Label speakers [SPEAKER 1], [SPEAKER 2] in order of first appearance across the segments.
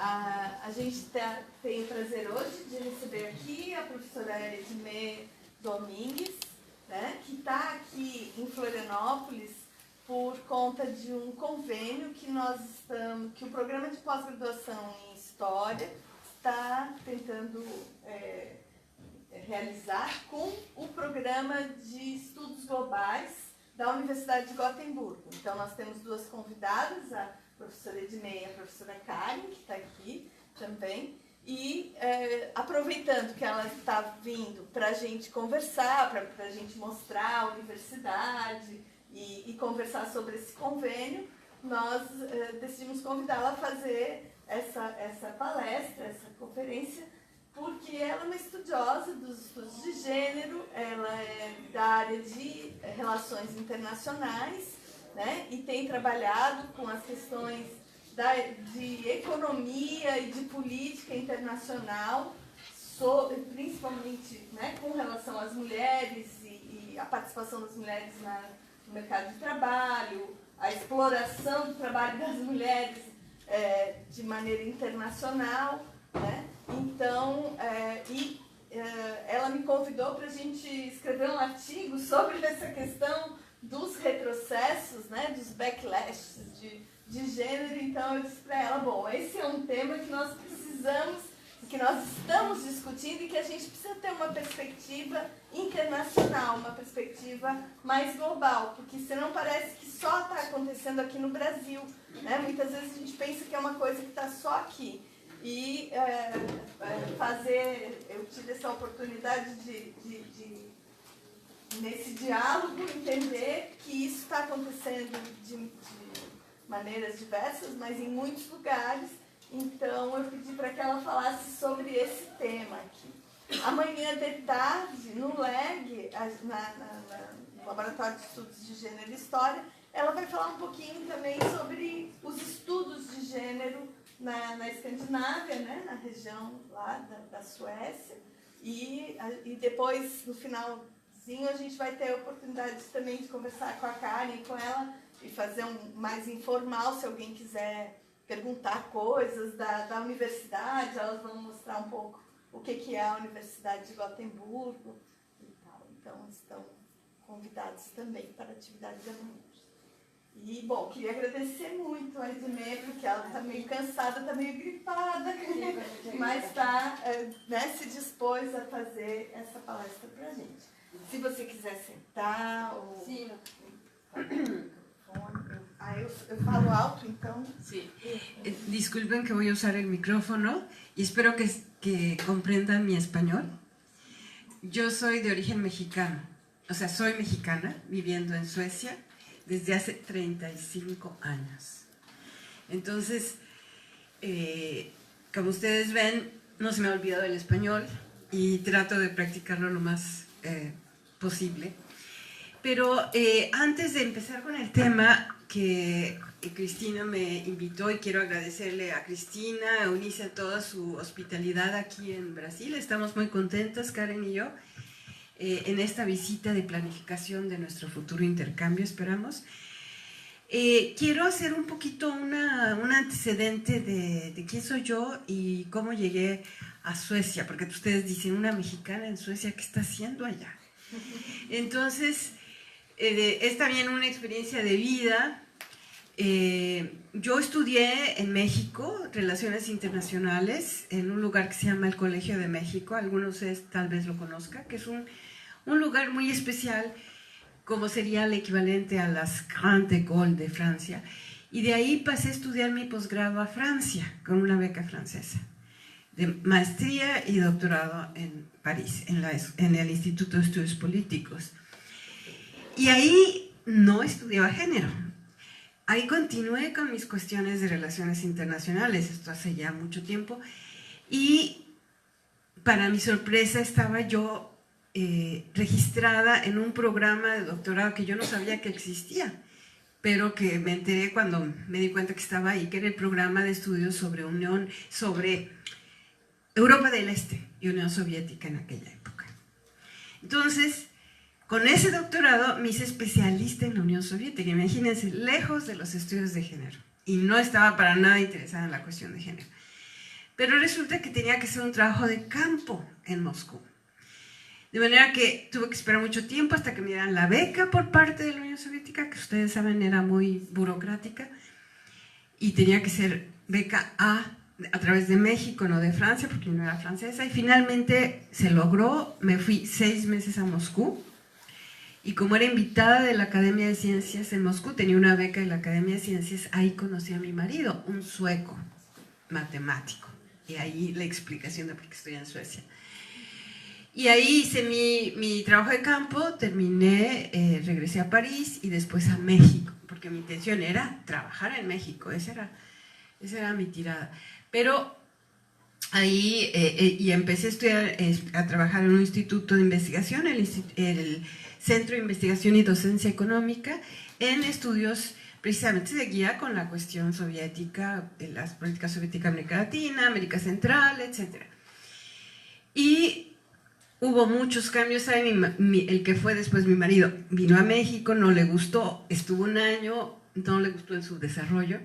[SPEAKER 1] A gente tem o prazer hoje de receber aqui a professora Edmê Domingues, né, que está aqui em Florianópolis por conta de um convênio que que o programa de pós-graduação em História está tentando realizar com o programa de estudos globais da Universidade de Gotemburgo. Então, nós temos duas convidadas, a professora Edmê e a professora Karen, que está aqui também, e aproveitando que ela está vindo para a gente conversar, para a gente mostrar a universidade e conversar sobre esse convênio, nós decidimos convidá-la a fazer essa palestra, essa conferência, porque ela é uma estudiosa dos estudos de gênero, ela é da área de relações internacionais, né, e tem trabalhado com as questões de economia e de política internacional, principalmente, né, com relação às mulheres e a participação das mulheres no mercado de trabalho, a exploração do trabalho das mulheres de maneira internacional, né? Então, ela me convidou para a gente escrever um artigo sobre essa questão dos retrocessos, né, dos backlashes de gênero. Então eu disse para ela, bom, esse é um tema que nós precisamos, que nós estamos discutindo e que a gente precisa ter uma perspectiva internacional, uma perspectiva mais global, porque senão parece que só está acontecendo aqui no Brasil, né? Muitas vezes a gente pensa que é uma coisa que está só aqui. E eu tive essa oportunidade de nesse diálogo, entender que isso está acontecendo de maneiras diversas, mas em muitos lugares. Então, eu pedi para que ela falasse sobre esse tema aqui. Amanhã de tarde, no LEG, no Laboratório de Estudos de Gênero e História, ela vai falar um pouquinho também sobre os estudos de gênero na Escandinávia, né, na região lá da Suécia. E depois, no finalzinho, a gente vai ter a oportunidade também de conversar com a Karen e com ela e fazer mais informal, se alguém quiser perguntar coisas da universidade, elas vão mostrar um pouco o que é a Universidade de Gotemburgo e tal. Então, estão convidados também para a atividade da manhã. E, bom, queria agradecer muito a Edmê, porque ela está meio cansada, está meio gripada, mas né, se dispôs a fazer essa palestra para a gente. Se você quiser sentar ou...
[SPEAKER 2] Sim.
[SPEAKER 1] Eu falo alto, então...
[SPEAKER 2] Sí. Disculpen que voy a usar el micrófono y espero que comprendan mi español. Yo soy de origen mexicano, o sea, soy mexicana, viviendo en Suecia desde hace 35 años. Entonces, como ustedes ven, no se me ha olvidado el español y trato de practicarlo lo más posible. Pero antes de empezar con el tema que Cristina me invitó, y quiero agradecerle a Cristina, a Eunice, a toda su hospitalidad aquí en Brasil. Estamos muy contentas, Karen y yo, en esta visita de planificación de nuestro futuro intercambio, esperamos. Quiero hacer un poquito un antecedente de quién soy yo y cómo llegué a Suecia, porque ustedes dicen, una mexicana en Suecia, ¿qué está haciendo allá? Entonces, es también una experiencia de vida. Yo estudié en México Relaciones Internacionales en un lugar que se llama el Colegio de México, algunos de ustedes tal vez lo conozcan, que es un lugar muy especial, como sería el equivalente a las Grandes Écoles de Francia, y de ahí pasé a estudiar mi posgrado a Francia con una beca francesa de maestría y doctorado en París, en el Instituto de Estudios Políticos. Y ahí no estudiaba género. Ahí continué con mis cuestiones de relaciones internacionales, esto hace ya mucho tiempo, y para mi sorpresa estaba yo registrada en un programa de doctorado que yo no sabía que existía, pero que me enteré cuando me di cuenta que estaba ahí, que era el programa de estudios sobre Europa del Este y Unión Soviética en aquella época. Entonces, con ese doctorado me hice especialista en la Unión Soviética, imagínense, lejos de los estudios de género, y no estaba para nada interesada en la cuestión de género. pero resulta que tenía que hacer un trabajo de campo en Moscú. De manera que tuve que esperar mucho tiempo hasta que me dieran la beca por parte de la Unión Soviética, que ustedes saben era muy burocrática, y tenía que ser beca a través de México, no de Francia, porque no era francesa, y finalmente se logró. Me fui 6 meses a Moscú, y como era invitada de la Academia de Ciencias en Moscú, tenía una beca de la Academia de Ciencias, ahí conocí a mi marido, un sueco matemático, y ahí la explicación de por qué estoy en Suecia. Y ahí hice mi trabajo de campo, terminé, regresé a París y después a México, porque mi intención era trabajar en México, esa era mi tirada. Pero ahí y empecé a estudiar, a trabajar en un instituto de investigación, el Centro de Investigación y Docencia Económica, en estudios precisamente de guía con la cuestión soviética, de las políticas soviéticas de América Latina, América Central, etc. Y hubo muchos cambios ahí. El que fue después mi marido vino a México, no le gustó, estuvo un año, no le gustó en su desarrollo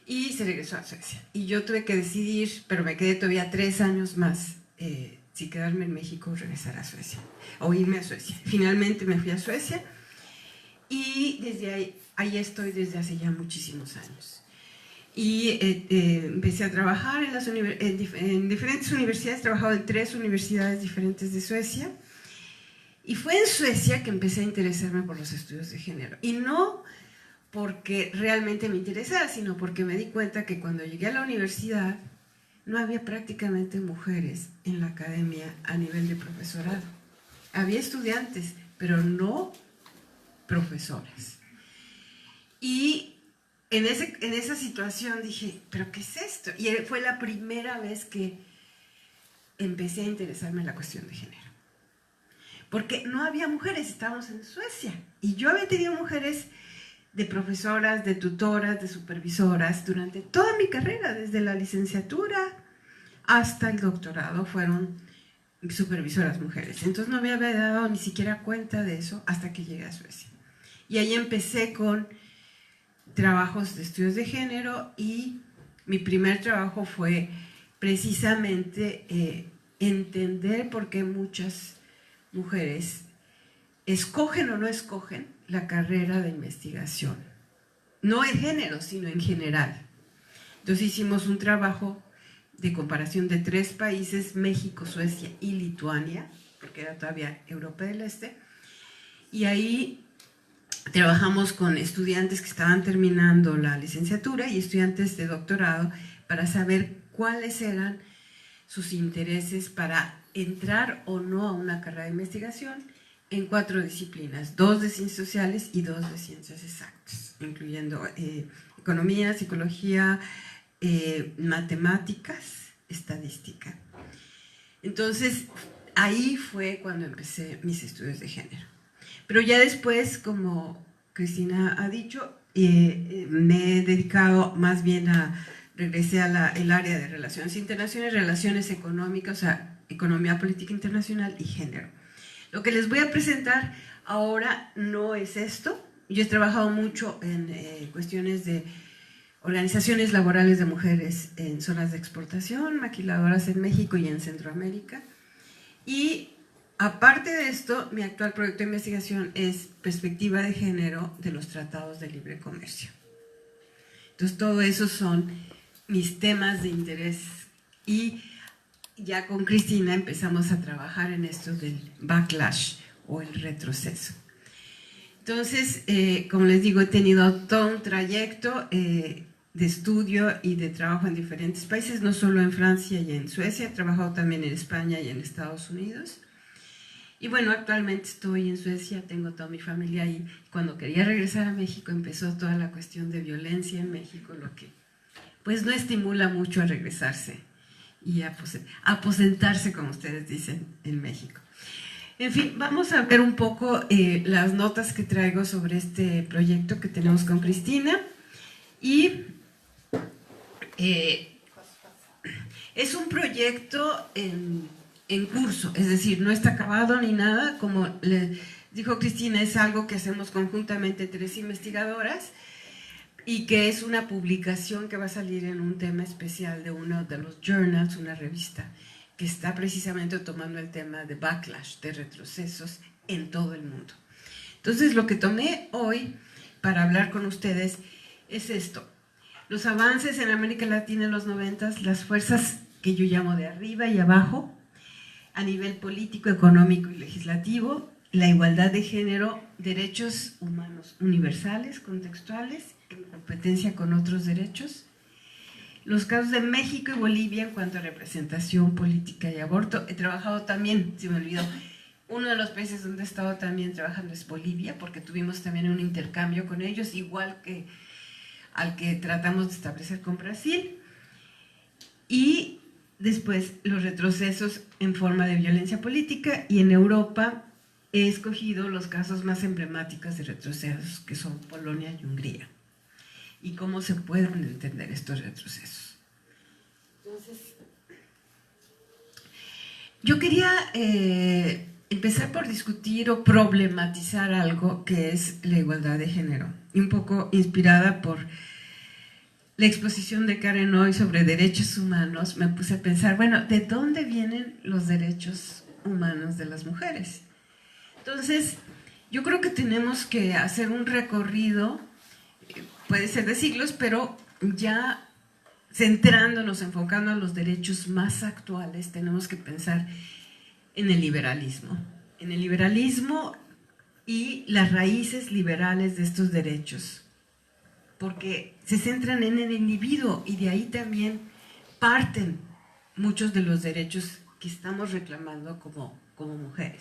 [SPEAKER 2] y se regresó a Suecia. Y yo tuve que decidir, pero me quedé todavía 3 años más, si quedarme en México o regresar a Suecia, o irme a Suecia. Finalmente me fui a Suecia y desde ahí estoy desde hace ya muchísimos años. Y empecé a trabajar en diferentes universidades, he trabajado en 3 universidades diferentes de Suecia, y fue en Suecia que empecé a interesarme por los estudios de género, y no porque realmente me interesara, sino porque me di cuenta que cuando llegué a la universidad no había prácticamente mujeres en la academia a nivel de profesorado. Había estudiantes, pero no profesoras. Y en esa situación dije, ¿pero qué es esto? Y fue la primera vez que empecé a interesarme en la cuestión de género. Porque no había mujeres, estábamos en Suecia. Y yo había tenido mujeres de profesoras, de tutoras, de supervisoras durante toda mi carrera, desde la licenciatura hasta el doctorado, fueron supervisoras mujeres. Entonces no me había dado ni siquiera cuenta de eso hasta que llegué a Suecia. Y ahí empecé con trabajos de estudios de género, y mi primer trabajo fue precisamente entender por qué muchas mujeres escogen o no escogen la carrera de investigación, no en género, sino en general. Entonces hicimos un trabajo de comparación de 3 países, México, Suecia y Lituania, porque era todavía Europa del Este, y ahí trabajamos con estudiantes que estaban terminando la licenciatura y estudiantes de doctorado para saber cuáles eran sus intereses para entrar o no a una carrera de investigación en 4 disciplinas, 2 de ciencias sociales y 2 de ciencias exactas, incluyendo economía, psicología, matemáticas, estadística. Entonces, ahí fue cuando empecé mis estudios de género. Pero ya después, como Cristina ha dicho, me he dedicado más bien regresé a el área de relaciones internacionales, relaciones económicas, o sea, economía política internacional y género. Lo que les voy a presentar ahora no es esto. Yo he trabajado mucho en cuestiones de organizaciones laborales de mujeres en zonas de exportación, maquiladoras en México y en Centroamérica. Y aparte de esto, mi actual proyecto de investigación es perspectiva de género de los tratados de libre comercio. Entonces, todo eso son mis temas de interés, y ya con Cristina empezamos a trabajar en esto del backlash o el retroceso. Entonces, como les digo, he tenido todo un trayecto de estudio y de trabajo en diferentes países, no solo en Francia y en Suecia, he trabajado también en España y en Estados Unidos. Y bueno, actualmente estoy en Suecia, tengo toda mi familia ahí. Cuando quería regresar a México empezó toda la cuestión de violencia en México, lo que pues no estimula mucho a regresarse y a aposentarse, como ustedes dicen, en México. En fin, vamos a ver un poco las notas que traigo sobre este proyecto que tenemos con Cristina. Y es un proyecto en curso, es decir, no está acabado ni nada. Como le dijo Cristina, es algo que hacemos conjuntamente 3 investigadoras, y que es una publicación que va a salir en un tema especial de uno de los journals, una revista que está precisamente tomando el tema de backlash, de retrocesos en todo el mundo. Entonces, lo que tomé hoy para hablar con ustedes es esto: los avances en América Latina en los 90, las fuerzas que yo llamo de arriba y abajo, a nivel político, económico y legislativo, la igualdad de género, derechos humanos universales, contextuales, en competencia con otros derechos, los casos de México y Bolivia en cuanto a representación política y aborto. He trabajado también, se me olvidó, uno de los países donde he estado también trabajando es Bolivia, porque tuvimos también un intercambio con ellos, igual que al que tratamos de establecer con Brasil. Y después los retrocesos en forma de violencia política, y en Europa he escogido los casos más emblemáticos de retrocesos, que son Polonia y Hungría, y cómo se pueden entender estos retrocesos. Entonces, yo quería empezar por discutir o problematizar algo que es la igualdad de género, y un poco inspirada por la exposición de Karen hoy sobre derechos humanos. Me puse a pensar, bueno, ¿de dónde vienen los derechos humanos de las mujeres? Entonces, yo creo que tenemos que hacer un recorrido, puede ser de siglos, pero ya centrándonos, enfocando a los derechos más actuales, tenemos que pensar en el liberalismo y las raíces liberales de estos derechos, porque se centran en el individuo, y de ahí también parten muchos de los derechos que estamos reclamando como mujeres.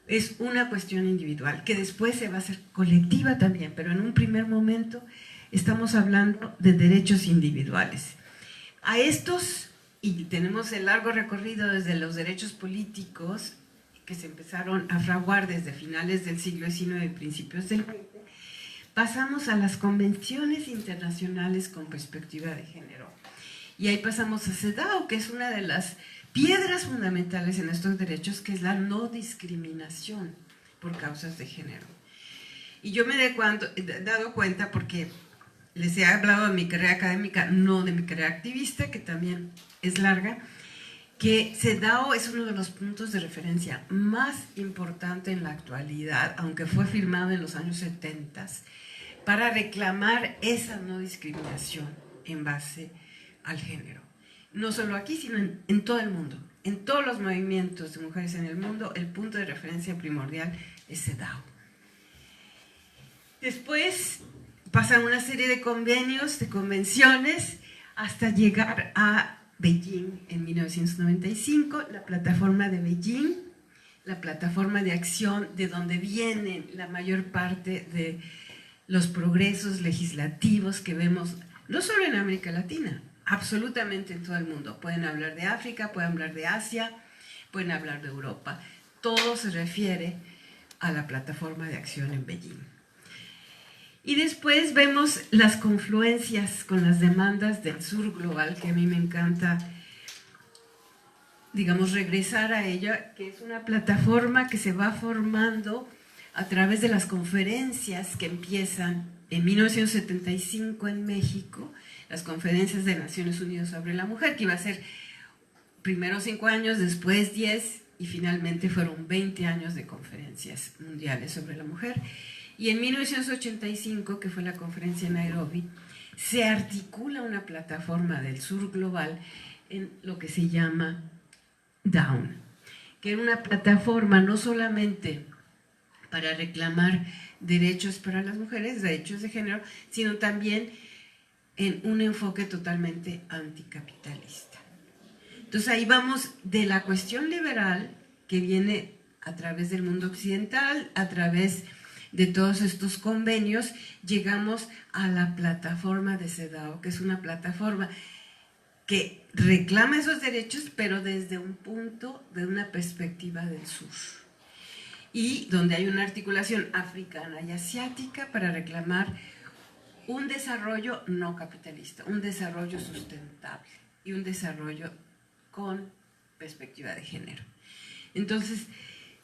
[SPEAKER 2] Es una cuestión individual, que después se va a hacer colectiva también, pero en un primer momento estamos hablando de derechos individuales. A estos, y tenemos el largo recorrido desde los derechos políticos, que se empezaron a fraguar desde finales del siglo XIX y principios del XX, pasamos a las convenciones internacionales con perspectiva de género. Y ahí pasamos a CEDAW, que es una de las piedras fundamentales en estos derechos, que es la no discriminación por causas de género. Y yo me he dado cuenta, porque les he hablado de mi carrera académica, no de mi carrera activista, que también es larga, que CEDAW es uno de los puntos de referencia más importante en la actualidad, aunque fue firmado en los años 70, para reclamar esa no discriminación en base al género. No solo aquí, sino en todo el mundo. En todos los movimientos de mujeres en el mundo, el punto de referencia primordial es CEDAW. Después pasan una serie de convenios, de convenciones, hasta llegar a Beijing en 1995, la plataforma de Beijing, la plataforma de acción de donde vienen la mayor parte de los progresos legislativos que vemos, no solo en América Latina, absolutamente en todo el mundo. Pueden hablar de África, pueden hablar de Asia, pueden hablar de Europa. Todo se refiere a la plataforma de acción en Beijing. Y después vemos las confluencias con las demandas del sur global, que a mí me encanta, digamos, regresar a ella, que es una plataforma que se va formando a través de las conferencias que empiezan en 1975 en México, las conferencias de Naciones Unidas sobre la mujer, que iba a ser primero 5 años, después 10, y finalmente fueron 20 años de conferencias mundiales sobre la mujer. Y en 1985, que fue la conferencia en Nairobi, se articula una plataforma del sur global en lo que se llama Down, que era una plataforma no solamente para reclamar derechos para las mujeres, derechos de género, sino también en un enfoque totalmente anticapitalista. Entonces ahí vamos de la cuestión liberal, que viene a través del mundo occidental, a través de todos estos convenios, llegamos a la plataforma de CEDAW, que es una plataforma que reclama esos derechos, pero desde un punto, de una perspectiva del sur, y donde hay una articulación africana y asiática para reclamar un desarrollo no capitalista, un desarrollo sustentable y un desarrollo con perspectiva de género. Entonces,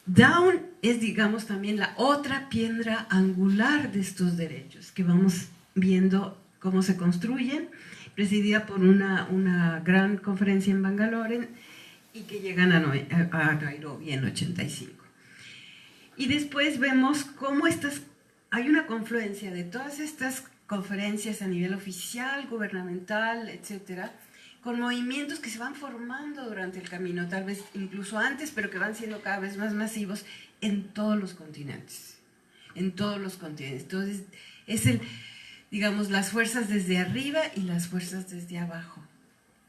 [SPEAKER 2] Down es, digamos, también la otra piedra angular de estos derechos, que vamos viendo cómo se construyen, presidida por una gran conferencia en Bangalore y que llegan a Nairobi en 85. Y después vemos cómo hay una confluencia de todas estas conferencias a nivel oficial, gubernamental, etcétera, con movimientos que se van formando durante el camino, tal vez incluso antes, pero que van siendo cada vez más masivos en todos los continentes. En todos los continentes. Entonces, es digamos, las fuerzas desde arriba y las fuerzas desde abajo.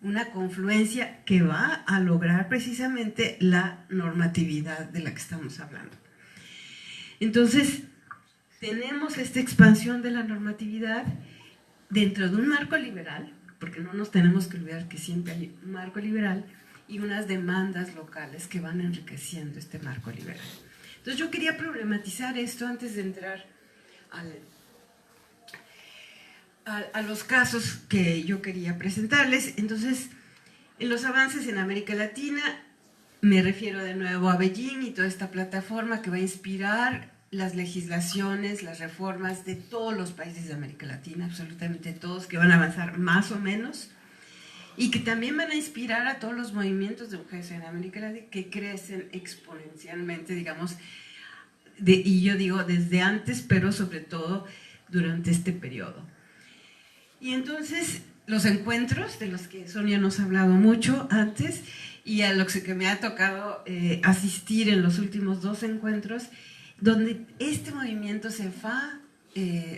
[SPEAKER 2] Una confluencia que va a lograr precisamente la normatividad de la que estamos hablando. Entonces, tenemos esta expansión de la normatividad dentro de un marco liberal, porque no nos tenemos que olvidar que siempre hay un marco liberal y unas demandas locales que van enriqueciendo este marco liberal. Entonces yo quería problematizar esto antes de entrar a los casos que yo quería presentarles. Entonces, en los avances en América Latina, me refiero de nuevo a Beijing y toda esta plataforma que va a inspirar las legislaciones, las reformas de todos los países de América Latina, absolutamente todos, que van a avanzar más o menos, y que también van a inspirar a todos los movimientos de mujeres en América Latina que crecen exponencialmente, digamos, y yo digo desde antes, pero sobre todo durante este periodo. Y entonces, los encuentros, de los que Sonia nos ha hablado mucho antes, y a los que me ha tocado asistir en los últimos 2 encuentros, donde este movimiento se va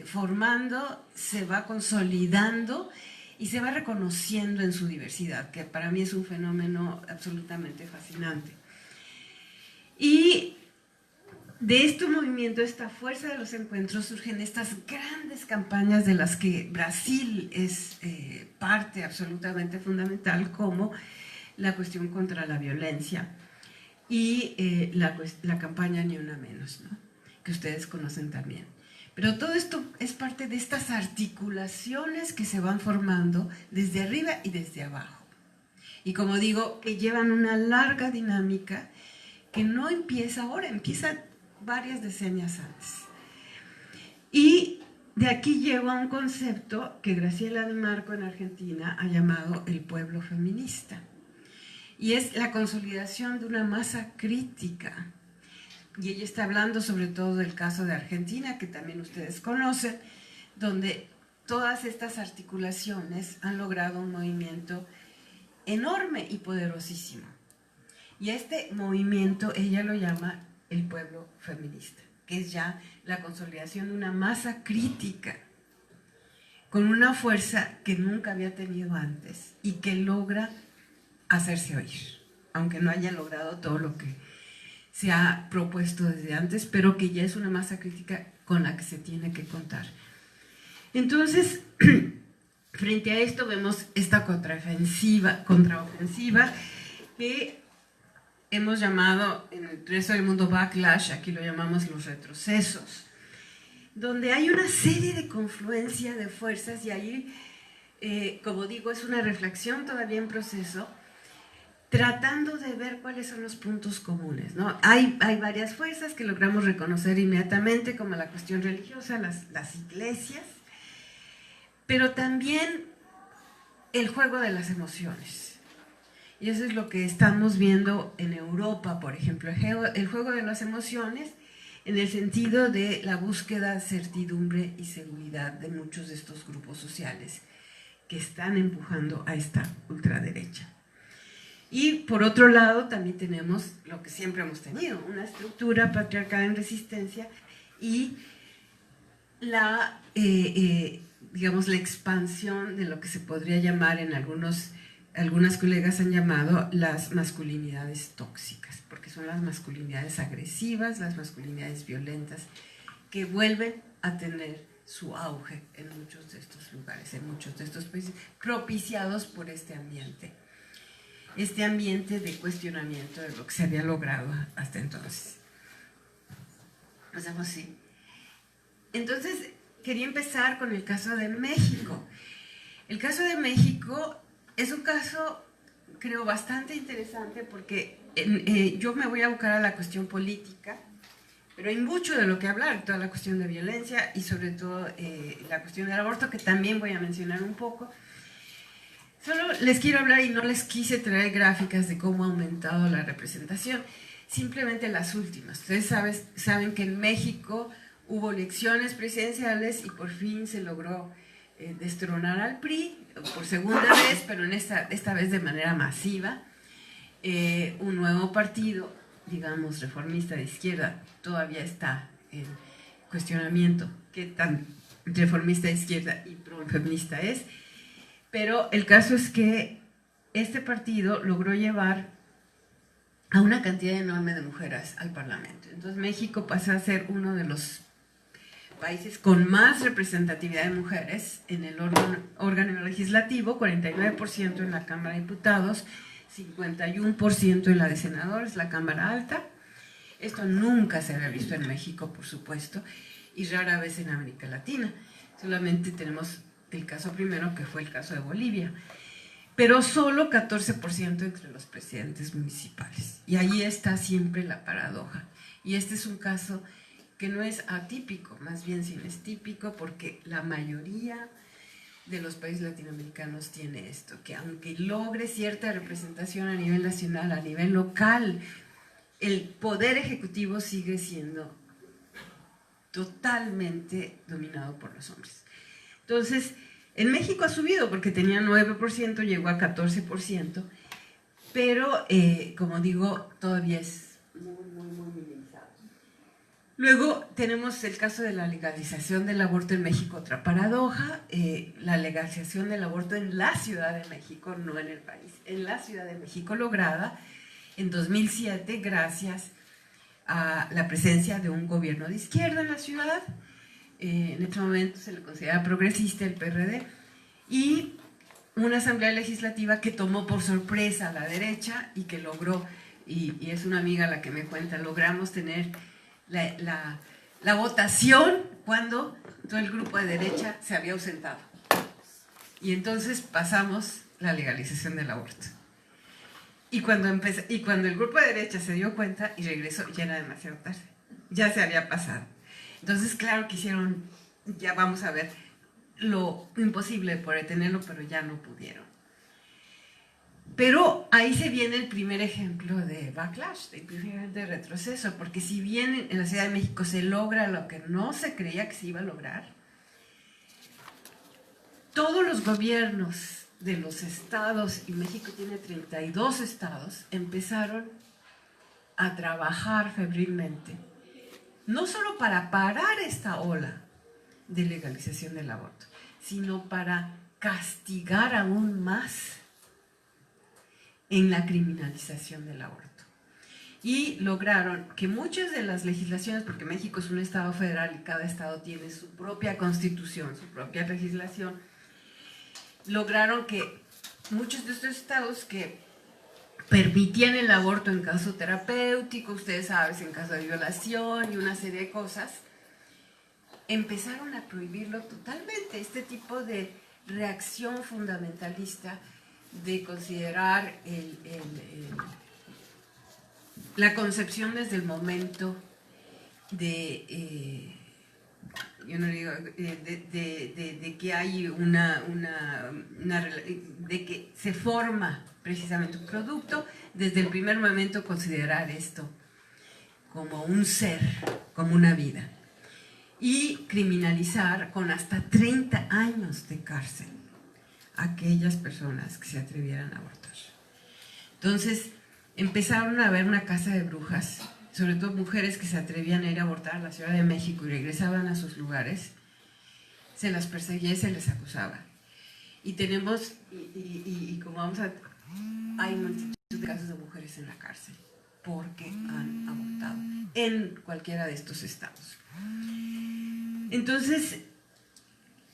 [SPEAKER 2] formando, se va consolidando y se va reconociendo en su diversidad, que para mí es un fenómeno absolutamente fascinante. Y de este movimiento, esta fuerza de los encuentros, surgen estas grandes campañas de las que Brasil es parte absolutamente fundamental, como la cuestión contra la violencia y la campaña Ni Una Menos, ¿no? Que ustedes conocen también. Pero todo esto es parte de estas articulaciones que se van formando desde arriba y desde abajo. Y como digo, que llevan una larga dinámica que no empieza ahora, empieza varias decenias antes. Y de aquí llego a un concepto que Graciela Di Marco en Argentina ha llamado el pueblo feminista. Y es la consolidación de una masa crítica. Y ella está hablando sobre todo del caso de Argentina, que también ustedes conocen, donde todas estas articulaciones han logrado un movimiento enorme y poderosísimo. Y a este movimiento ella lo llama el pueblo feminista, que es ya la consolidación de una masa crítica con una fuerza que nunca había tenido antes y que logra hacerse oír, aunque no haya logrado todo lo que se ha propuesto desde antes, pero que ya es una masa crítica con la que se tiene que contar. Entonces, frente a esto vemos esta contraofensiva que hemos llamado en el resto del mundo backlash, aquí lo llamamos los retrocesos, donde hay una serie de confluencia de fuerzas y ahí, como digo, es una reflexión todavía en proceso, tratando de ver cuáles son los puntos comunes, ¿no? Hay varias fuerzas que logramos reconocer inmediatamente, como la cuestión religiosa, las iglesias, pero también el juego de las emociones. Y eso es lo que estamos viendo en Europa, por ejemplo, el juego de las emociones en el sentido de la búsqueda de certidumbre y seguridad de muchos de estos grupos sociales que están empujando a esta ultraderecha. Y por otro lado también tenemos lo que siempre hemos tenido, una estructura patriarcal en resistencia y digamos, la expansión de lo que se podría llamar en algunas colegas han llamado las masculinidades tóxicas, porque son las masculinidades agresivas, las masculinidades violentas, que vuelven a tener su auge en muchos de estos lugares, en muchos de estos países, propiciados por este ambiente de cuestionamiento de lo que se había logrado hasta entonces. Pasamos así. Entonces, quería empezar con el caso de México. El caso de México es un caso, creo, bastante interesante porque yo me voy a abocar a la cuestión política, pero hay mucho de lo que hablar, toda la cuestión de violencia y sobre todo la cuestión del aborto, que también voy a mencionar un poco. Solo les quiero hablar y no les quise traer gráficas de cómo ha aumentado la representación, simplemente las últimas. Ustedes saben que en México hubo elecciones presidenciales y por fin se logró destronar al PRI por segunda vez, pero esta vez de manera masiva. Un nuevo partido, digamos, reformista de izquierda, todavía está en cuestionamiento qué tan reformista de izquierda y pro-feminista es, pero el caso es que este partido logró llevar a una cantidad enorme de mujeres al Parlamento. Entonces México pasó a ser uno de los países con más representatividad de mujeres en el órgano legislativo, 49% en la Cámara de Diputados, 51% en la de senadores, la Cámara Alta. Esto nunca se había visto en México, por supuesto, y rara vez en América Latina. Solamente tenemos el caso primero, que fue el caso de Bolivia, pero solo 14% entre los presidentes municipales. Y ahí está siempre la paradoja. Y este es un caso que no es atípico, más bien sí es típico, porque la mayoría de los países latinoamericanos tiene esto, que aunque logre cierta representación a nivel nacional, a nivel local, el poder ejecutivo sigue siendo totalmente dominado por los hombres. Entonces, en México ha subido porque tenía 9%, llegó a 14%, pero como digo, todavía es muy minimizado. Luego tenemos el caso de la legalización del aborto en México, otra paradoja, la legalización del aborto en la Ciudad de México, no en el país, en la Ciudad de México, lograda en 2007 gracias a la presencia de un gobierno de izquierda en la ciudad. En este momento se le considera progresista el PRD, y una asamblea legislativa que tomó por sorpresa a la derecha y que logró, y es una amiga la que me cuenta, logramos tener la votación cuando todo el grupo de derecha se había ausentado. Y entonces pasamos la legalización del aborto. Y cuando el grupo de derecha se dio cuenta y regresó, ya era demasiado tarde, ya se había pasado. Entonces, claro que hicieron, ya vamos a ver, lo imposible por detenerlo, pero ya no pudieron. Pero ahí se viene el primer ejemplo de backlash, de retroceso, porque si bien en la Ciudad de México se logra lo que no se creía que se iba a lograr, todos los gobiernos de los estados, y México tiene 32 estados, empezaron a trabajar febrilmente, no solo para parar esta ola de legalización del aborto, sino para castigar aún más en la criminalización del aborto. Y lograron que muchas de las legislaciones, porque México es un estado federal y cada estado tiene su propia constitución, su propia legislación, lograron que muchos de estos estados que permitían el aborto en caso terapéutico, ustedes saben, en caso de violación y una serie de cosas, empezaron a prohibirlo totalmente. Este tipo de reacción fundamentalista de considerar la concepción desde el momento de, yo no digo, de que hay de que se forma precisamente un producto, desde el primer momento considerar esto como un ser, como una vida, y criminalizar con hasta 30 años de cárcel a aquellas personas que se atrevieran a abortar. Entonces empezaron a haber una casa de brujas, sobre todo mujeres que se atrevían a ir a abortar a la Ciudad de México y regresaban a sus lugares, se las perseguía y se les acusaba. Y tenemos, y como vamos a... hay multitud de casos de mujeres en la cárcel porque han abortado en cualquiera de estos estados. Entonces,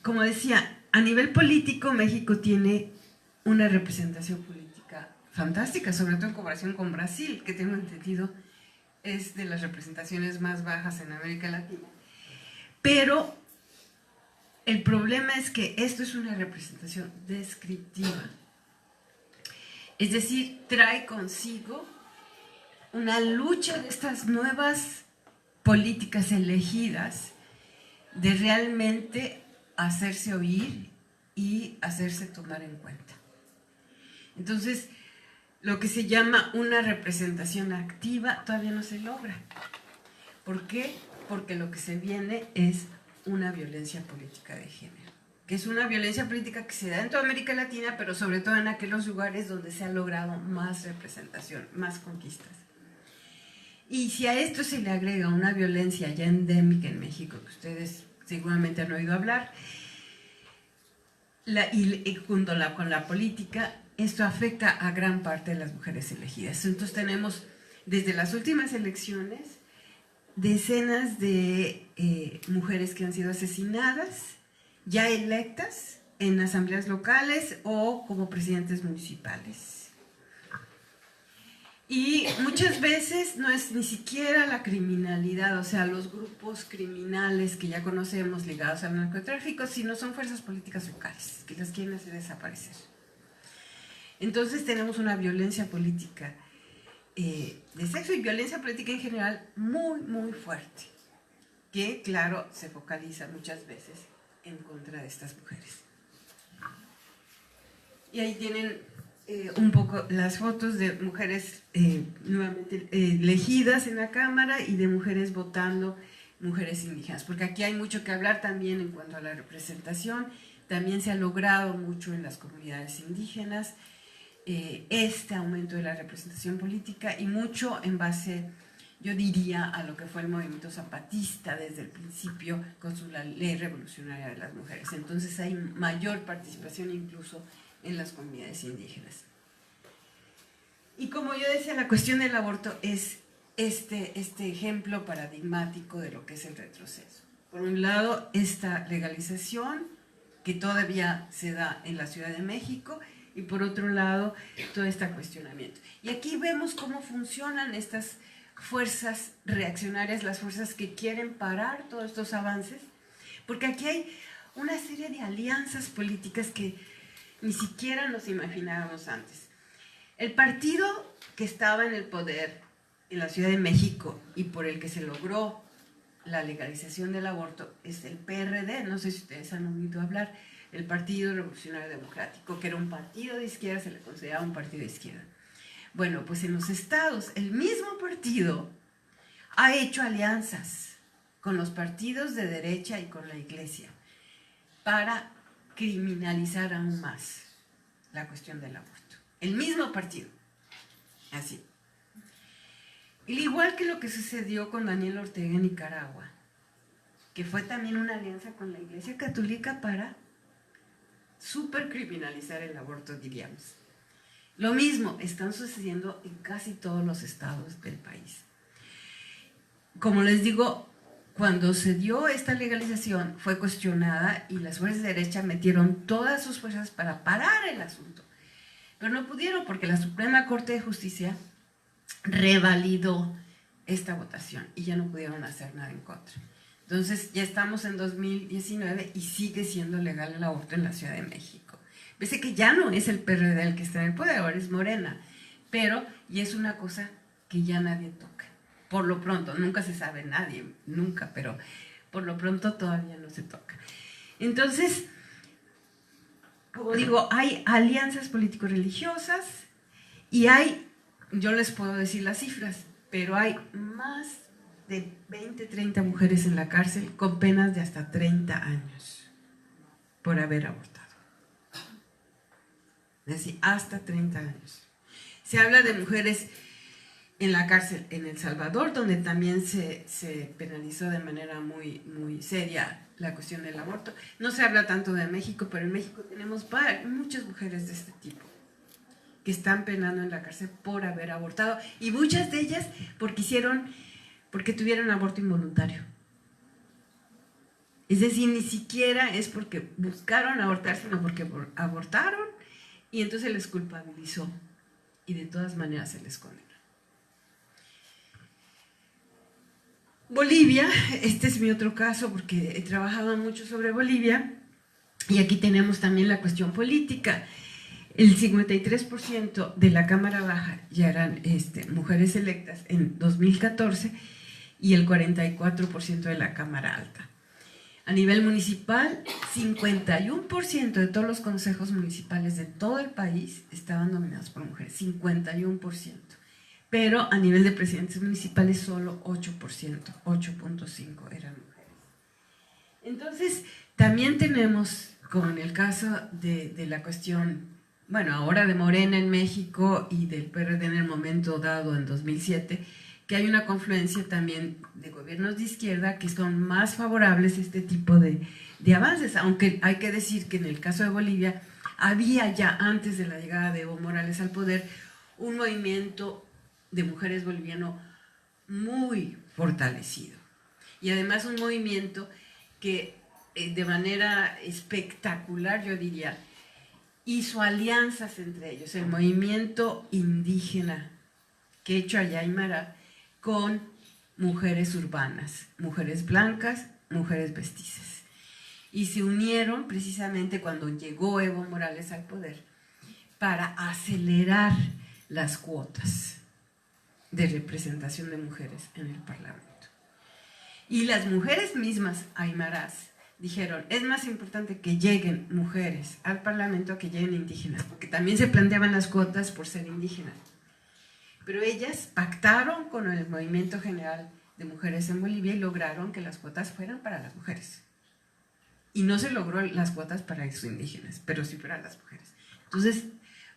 [SPEAKER 2] como decía, a nivel político México tiene una representación política fantástica, sobre todo en comparación con Brasil, que tengo entendido es de las representaciones más bajas en América Latina. Pero el problema es que esto es una representación descriptiva. Es decir, trae consigo una lucha de estas nuevas políticas elegidas de realmente hacerse oír y hacerse tomar en cuenta. Entonces, lo que se llama una representación activa todavía no se logra. ¿Por qué? Porque lo que se viene es una violencia política de género, que es una violencia política que se da en toda América Latina, pero sobre todo en aquellos lugares donde se ha logrado más representación, más conquistas. Y si a esto se le agrega una violencia ya endémica en México, que ustedes seguramente han oído hablar, y junto con la política, esto afecta a gran parte de las mujeres elegidas. Entonces tenemos, desde las últimas elecciones, decenas de mujeres que han sido asesinadas, ya electas en asambleas locales o como presidentes municipales. Y muchas veces no es ni siquiera la criminalidad, o sea, los grupos criminales que ya conocemos ligados al narcotráfico, sino son fuerzas políticas locales que las quieren hacer desaparecer. Entonces tenemos una violencia política de sexo y violencia política en general muy, muy fuerte, que claro, se focaliza muchas veces en contra de estas mujeres. Y ahí tienen un poco las fotos de mujeres nuevamente elegidas en la Cámara y de mujeres votando, mujeres indígenas, porque aquí hay mucho que hablar también en cuanto a la representación. También se ha logrado mucho en las comunidades indígenas este aumento de la representación política y mucho en base, yo diría, a lo que fue el movimiento zapatista desde el principio con su ley revolucionaria de las mujeres. Entonces hay mayor participación incluso en las comunidades indígenas. Y como yo decía, la cuestión del aborto es este ejemplo paradigmático de lo que es el retroceso. Por un lado, esta legalización que todavía se da en la Ciudad de México, y por otro lado, todo este cuestionamiento. Y aquí vemos cómo funcionan estas fuerzas reaccionarias, las fuerzas que quieren parar todos estos avances, porque aquí hay una serie de alianzas políticas que ni siquiera nos imaginábamos antes. El partido que estaba en el poder en la Ciudad de México y por el que se logró la legalización del aborto es el PRD, no sé si ustedes han oído hablar, el Partido Revolucionario Democrático, que era un partido de izquierda, se le consideraba un partido de izquierda. Bueno, pues en los estados, el mismo partido ha hecho alianzas con los partidos de derecha y con la iglesia para criminalizar aún más la cuestión del aborto. El mismo partido, así. Al igual que lo que sucedió con Daniel Ortega en Nicaragua, que fue también una alianza con la Iglesia Católica para supercriminalizar el aborto, diríamos. Lo mismo están sucediendo en casi todos los estados del país. Como les digo, cuando se dio esta legalización fue cuestionada y las fuerzas de derecha metieron todas sus fuerzas para parar el asunto. Pero no pudieron porque la Suprema Corte de Justicia revalidó esta votación y ya no pudieron hacer nada en contra. Entonces ya estamos en 2019 y sigue siendo legal el aborto en la Ciudad de México. Pese que ya no es el PRD el que está en el poder, ahora es Morena, pero y es una cosa que ya nadie toca. Por lo pronto, nunca se sabe nadie, nunca, pero por lo pronto todavía no se toca. Entonces, como digo, hay alianzas político-religiosas y hay, yo les puedo decir las cifras, pero hay más de 20, 30 mujeres en la cárcel con penas de hasta 30 años por haber abortado. Es decir, hasta 30 años. Se habla de mujeres en la cárcel en El Salvador, donde también se penalizó de manera muy, muy seria la cuestión del aborto. No se habla tanto de México, pero en México tenemos muchas mujeres de este tipo que están penando en la cárcel por haber abortado, y muchas de ellas porque tuvieron aborto involuntario. Es decir, ni siquiera es porque buscaron abortar, sino porque abortaron y entonces se les culpabilizó y de todas maneras se les condenó. Bolivia, este es mi otro caso porque he trabajado mucho sobre Bolivia y aquí tenemos también la cuestión política. El 53% de la Cámara Baja ya eran mujeres electas en 2014 y el 44% de la Cámara Alta. A nivel municipal, 51% de todos los consejos municipales de todo el país estaban dominados por mujeres, 51%. Pero a nivel de presidentes municipales solo 8%, 8.5% eran mujeres. Entonces, también tenemos, como en el caso de la cuestión, bueno, ahora de Morena en México y del PRD en el momento dado en 2007, que hay una confluencia también de gobiernos de izquierda que son más favorables a este tipo de avances, aunque hay que decir que en el caso de Bolivia había ya antes de la llegada de Evo Morales al poder un movimiento de mujeres boliviano muy fortalecido y además un movimiento que de manera espectacular, yo diría, hizo alianzas entre ellos, el movimiento indígena quechua y aymara con mujeres urbanas, mujeres blancas, mujeres mestizas. Y se unieron precisamente cuando llegó Evo Morales al poder para acelerar las cuotas de representación de mujeres en el Parlamento. Y las mujeres mismas aymaras dijeron, es más importante que lleguen mujeres al Parlamento que lleguen indígenas, porque también se planteaban las cuotas por ser indígenas. Pero ellas pactaron con el Movimiento General de Mujeres en Bolivia y lograron que las cuotas fueran para las mujeres. Y no se logró las cuotas para los indígenas, pero sí para las mujeres. Entonces,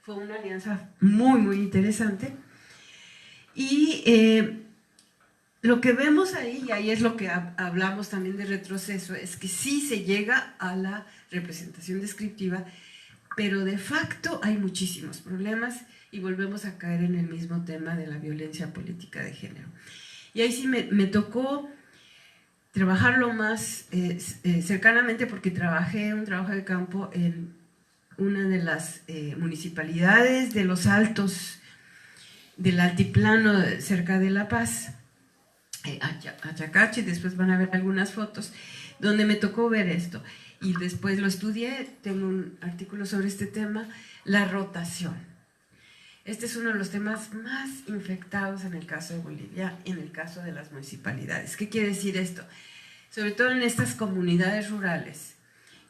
[SPEAKER 2] fue una alianza muy, muy interesante. Y lo que vemos ahí, y ahí es lo que hablamos también de retroceso, es que sí se llega a la representación descriptiva, pero de facto hay muchísimos problemas y volvemos a caer en el mismo tema de la violencia política de género. Y ahí sí me tocó trabajarlo más cercanamente porque trabajé un trabajo de campo en una de las municipalidades de los Altos, del altiplano cerca de La Paz, Achacachi, después van a ver algunas fotos, donde me tocó ver esto. Y después lo estudié, tengo un artículo sobre este tema, la rotación. Este es uno de los temas más infectados en el caso de Bolivia, en el caso de las municipalidades. ¿Qué quiere decir esto? Sobre todo en estas comunidades rurales,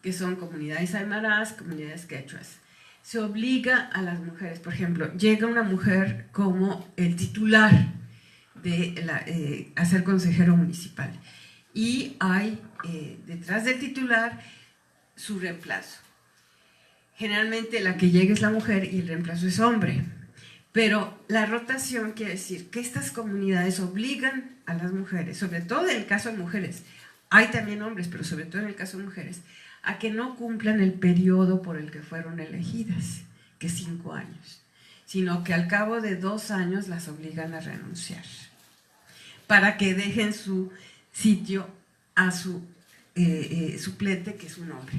[SPEAKER 2] que son comunidades aymaras, comunidades quechuas. Se obliga a las mujeres, por ejemplo, llega una mujer como el titular de a ser consejero municipal y hay detrás del titular su reemplazo. Generalmente la que llega es la mujer y el reemplazo es hombre. Pero la rotación quiere decir que estas comunidades obligan a las mujeres, sobre todo en el caso de mujeres, hay también hombres, pero sobre todo en el caso de mujeres, a que no cumplan el periodo por el que fueron elegidas, que es 5 años, sino que al cabo de 2 años las obligan a renunciar, para que dejen su sitio a su suplente, que es un hombre.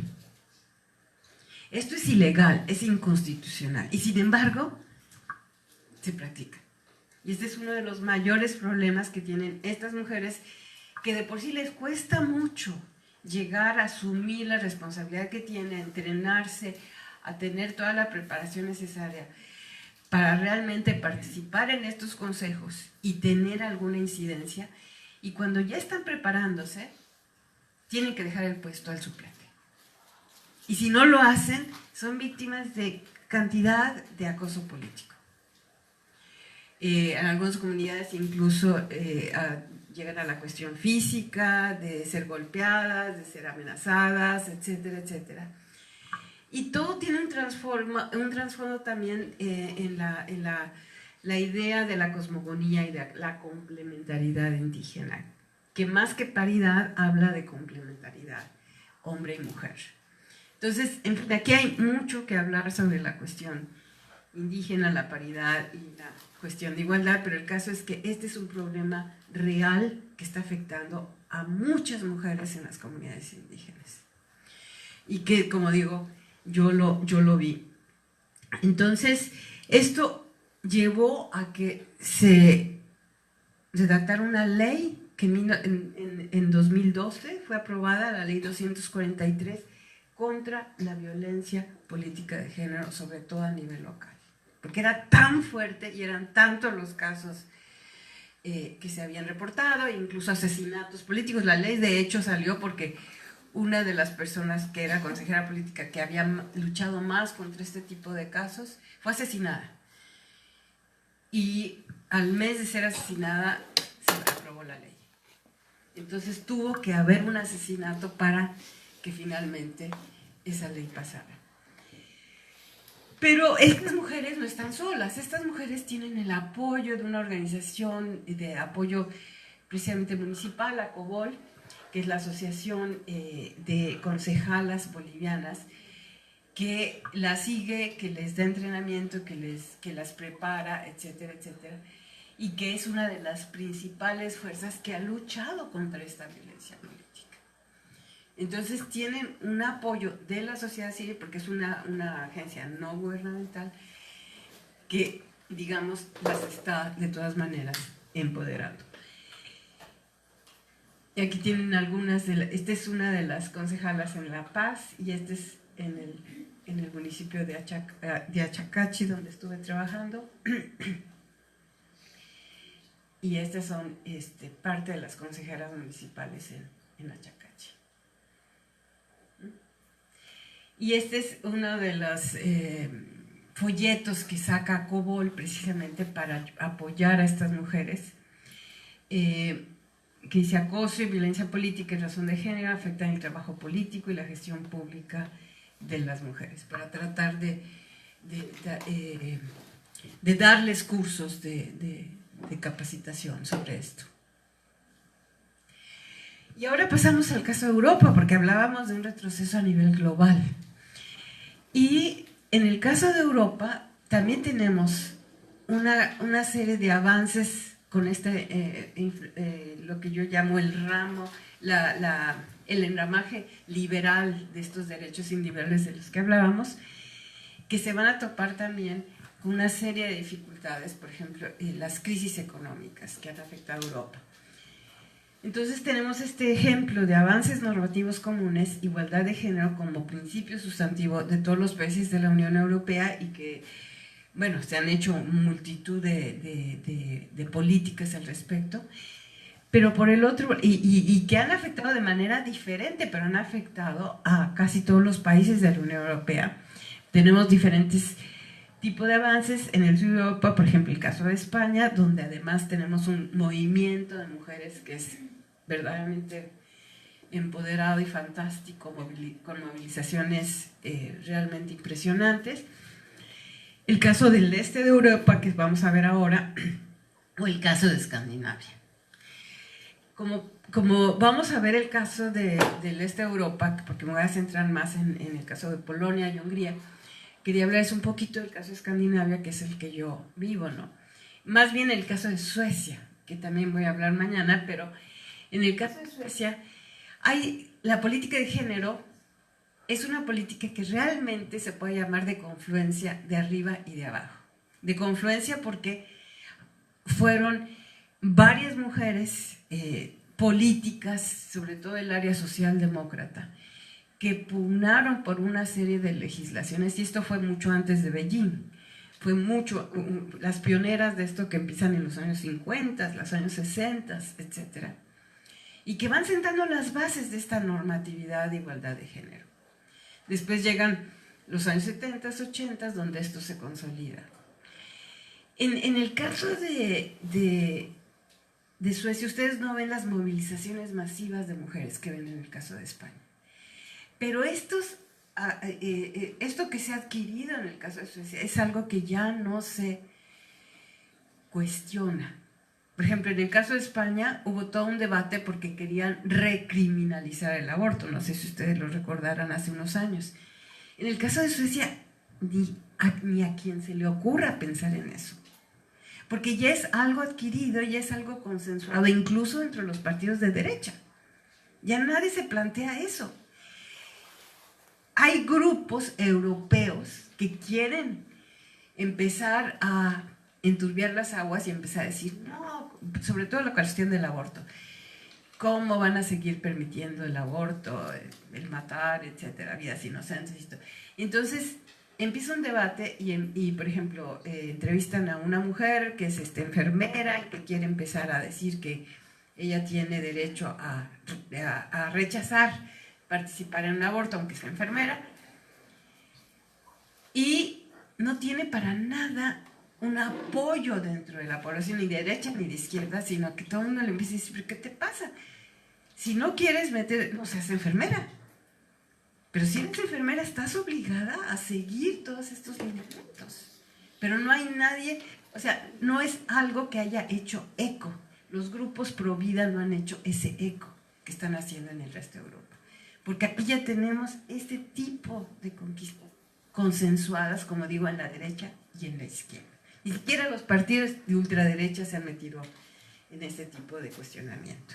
[SPEAKER 2] Esto es ilegal, es inconstitucional, y sin embargo, se practica. Y este es uno de los mayores problemas que tienen estas mujeres, que de por sí les cuesta mucho llegar a asumir la responsabilidad que tienen, a entrenarse, a tener toda la preparación necesaria para realmente participar en estos consejos y tener alguna incidencia. Y cuando ya están preparándose, tienen que dejar el puesto al suplente. Y si no lo hacen, son víctimas de cantidad de acoso político. En algunas comunidades incluso llegan a la cuestión física, de ser golpeadas, de ser amenazadas, etcétera, etcétera. Y todo tiene un trasfondo también en la idea de la cosmogonía y de la complementariedad indígena, que más que paridad habla de complementariedad, hombre y mujer. Entonces, en fin, aquí hay mucho que hablar sobre la cuestión indígena, la paridad y la cuestión de igualdad, pero el caso es que este es un problema real que está afectando a muchas mujeres en las comunidades indígenas. Y que, como digo, yo lo vi. Entonces, esto llevó a que se redactara una ley que en 2012 fue aprobada, la ley 243, contra la violencia política de género, sobre todo a nivel local. Porque era tan fuerte y eran tantos los casos que se habían reportado, incluso asesinatos políticos. La ley de hecho salió porque una de las personas que era consejera política que había luchado más contra este tipo de casos fue asesinada. Y al mes de ser asesinada se aprobó la ley. Entonces tuvo que haber un asesinato para que finalmente esa ley pasara. Pero estas mujeres no están solas, estas mujeres tienen el apoyo de una organización de apoyo precisamente municipal, ACOBOL, que es la Asociación de Concejalas Bolivianas, que las sigue, que les da entrenamiento, que las prepara, etcétera, etcétera, y que es una de las principales fuerzas que ha luchado contra esta violencia política. Entonces tienen un apoyo de la sociedad civil, porque es una agencia no gubernamental que, digamos, las está de todas maneras empoderando. Y aquí tienen algunas, esta es una de las concejalas en La Paz y este es en el municipio de Achacachi, donde estuve trabajando. Y estas son parte de las consejeras municipales en Achacachi. Y este es uno de los folletos que saca COBOL precisamente para apoyar a estas mujeres, que dice: acoso y violencia política en razón de género afectan el trabajo político y la gestión pública de las mujeres, para tratar de darles cursos de capacitación sobre esto. Y ahora pasamos al caso de Europa, porque hablábamos de un retroceso a nivel global. Y en el caso de Europa también tenemos una serie de avances con lo que yo llamo el ramo, el enramaje liberal de estos derechos individuales de los que hablábamos, que se van a topar también con una serie de dificultades, por ejemplo, las crisis económicas que han afectado a Europa. Entonces tenemos este ejemplo de avances normativos comunes, igualdad de género como principio sustantivo de todos los países de la Unión Europea y que, bueno, se han hecho multitud de políticas al respecto, pero por el otro, y que han afectado de manera diferente, pero han afectado a casi todos los países de la Unión Europea. Tenemos diferentes tipos de avances en el sur de Europa, por ejemplo, el caso de España, donde además tenemos un movimiento de mujeres que es verdaderamente empoderado y fantástico, con movilizaciones realmente impresionantes. El caso del este de Europa, que vamos a ver ahora, o el caso de Escandinavia. Como vamos a ver el caso del este de Europa, porque me voy a centrar más en el caso de Polonia y Hungría, quería hablarles un poquito del caso de Escandinavia, que es el que yo vivo, ¿no? Más bien el caso de Suecia, que también voy a hablar mañana, pero en el caso de Suecia, la política de género es una política que realmente se puede llamar de confluencia de arriba y de abajo. De confluencia porque fueron varias mujeres políticas, sobre todo el área socialdemócrata, que pugnaron por una serie de legislaciones, y esto fue mucho antes de Beijing. Fue mucho, las pioneras de esto que empiezan en los años 50, los años 60, etc. Y que van sentando las bases de esta normatividad de igualdad de género. Después llegan los años 70, 80, donde esto se consolida. En el caso de Suecia, ustedes no ven las movilizaciones masivas de mujeres que ven en el caso de España. Pero esto que se ha adquirido en el caso de Suecia es algo que ya no se cuestiona. Por ejemplo, en el caso de España hubo todo un debate porque querían recriminalizar el aborto. No sé si ustedes lo recordarán hace unos años. En el caso de Suecia, ni a quien se le ocurra pensar en eso. Porque ya es algo adquirido, ya es algo consensuado, incluso entre los partidos de derecha. Ya nadie se plantea eso. Hay grupos europeos que quieren empezar a enturbiar las aguas y empezar a decir, no, sobre todo la cuestión del aborto. ¿cómo van a seguir permitiendo el aborto, el matar, etcétera, vidas inocentes? Entonces empieza un debate y por ejemplo, entrevistan a una mujer que es enfermera y que quiere empezar a decir que ella tiene derecho a rechazar participar en un aborto, aunque sea enfermera, y no tiene para nada un apoyo dentro de la población, ni de derecha ni de izquierda, sino que todo el mundo le empieza a decir, ¿pero qué te pasa? Si no quieres meter, no seas enfermera. Pero si eres enfermera, estás obligada a seguir todos estos lineamientos. Pero no hay nadie, o sea, no es algo que haya hecho eco. Los grupos pro vida no han hecho ese eco que están haciendo en el resto de Europa. Porque aquí ya tenemos este tipo de conquistas consensuadas, como digo, en la derecha y en la izquierda. Ni siquiera los partidos de ultraderecha se han metido en este tipo de cuestionamiento.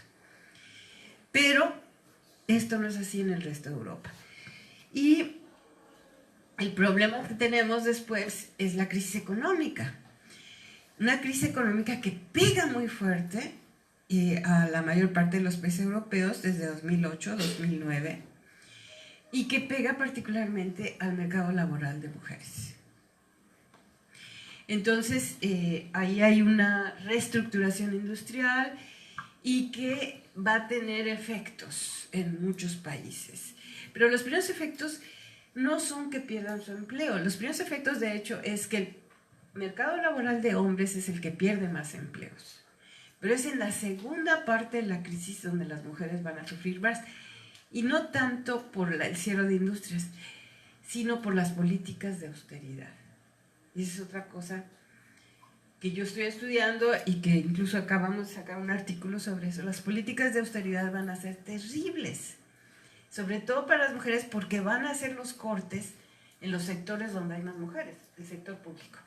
[SPEAKER 2] Pero esto no es así en el resto de Europa. Y el problema que tenemos después es la crisis económica. Una crisis económica que pega muy fuerte a la mayor parte de los países europeos desde 2008, 2009, y que pega particularmente al mercado laboral de mujeres. Entonces, ahí hay una reestructuración industrial y que va a tener efectos en muchos países. Pero los primeros efectos no son que pierdan su empleo. Los primeros efectos, de hecho, es que el mercado laboral de hombres es el que pierde más empleos. Pero es en la segunda parte de la crisis donde las mujeres van a sufrir más. Y no tanto por el cierre de industrias, sino por las políticas de austeridad. Y esa es otra cosa que yo estoy estudiando y que incluso acabamos de sacar un artículo sobre eso. Las políticas de austeridad van a ser terribles, sobre todo para las mujeres, porque van a hacer los cortes en los sectores donde hay más mujeres, el sector público.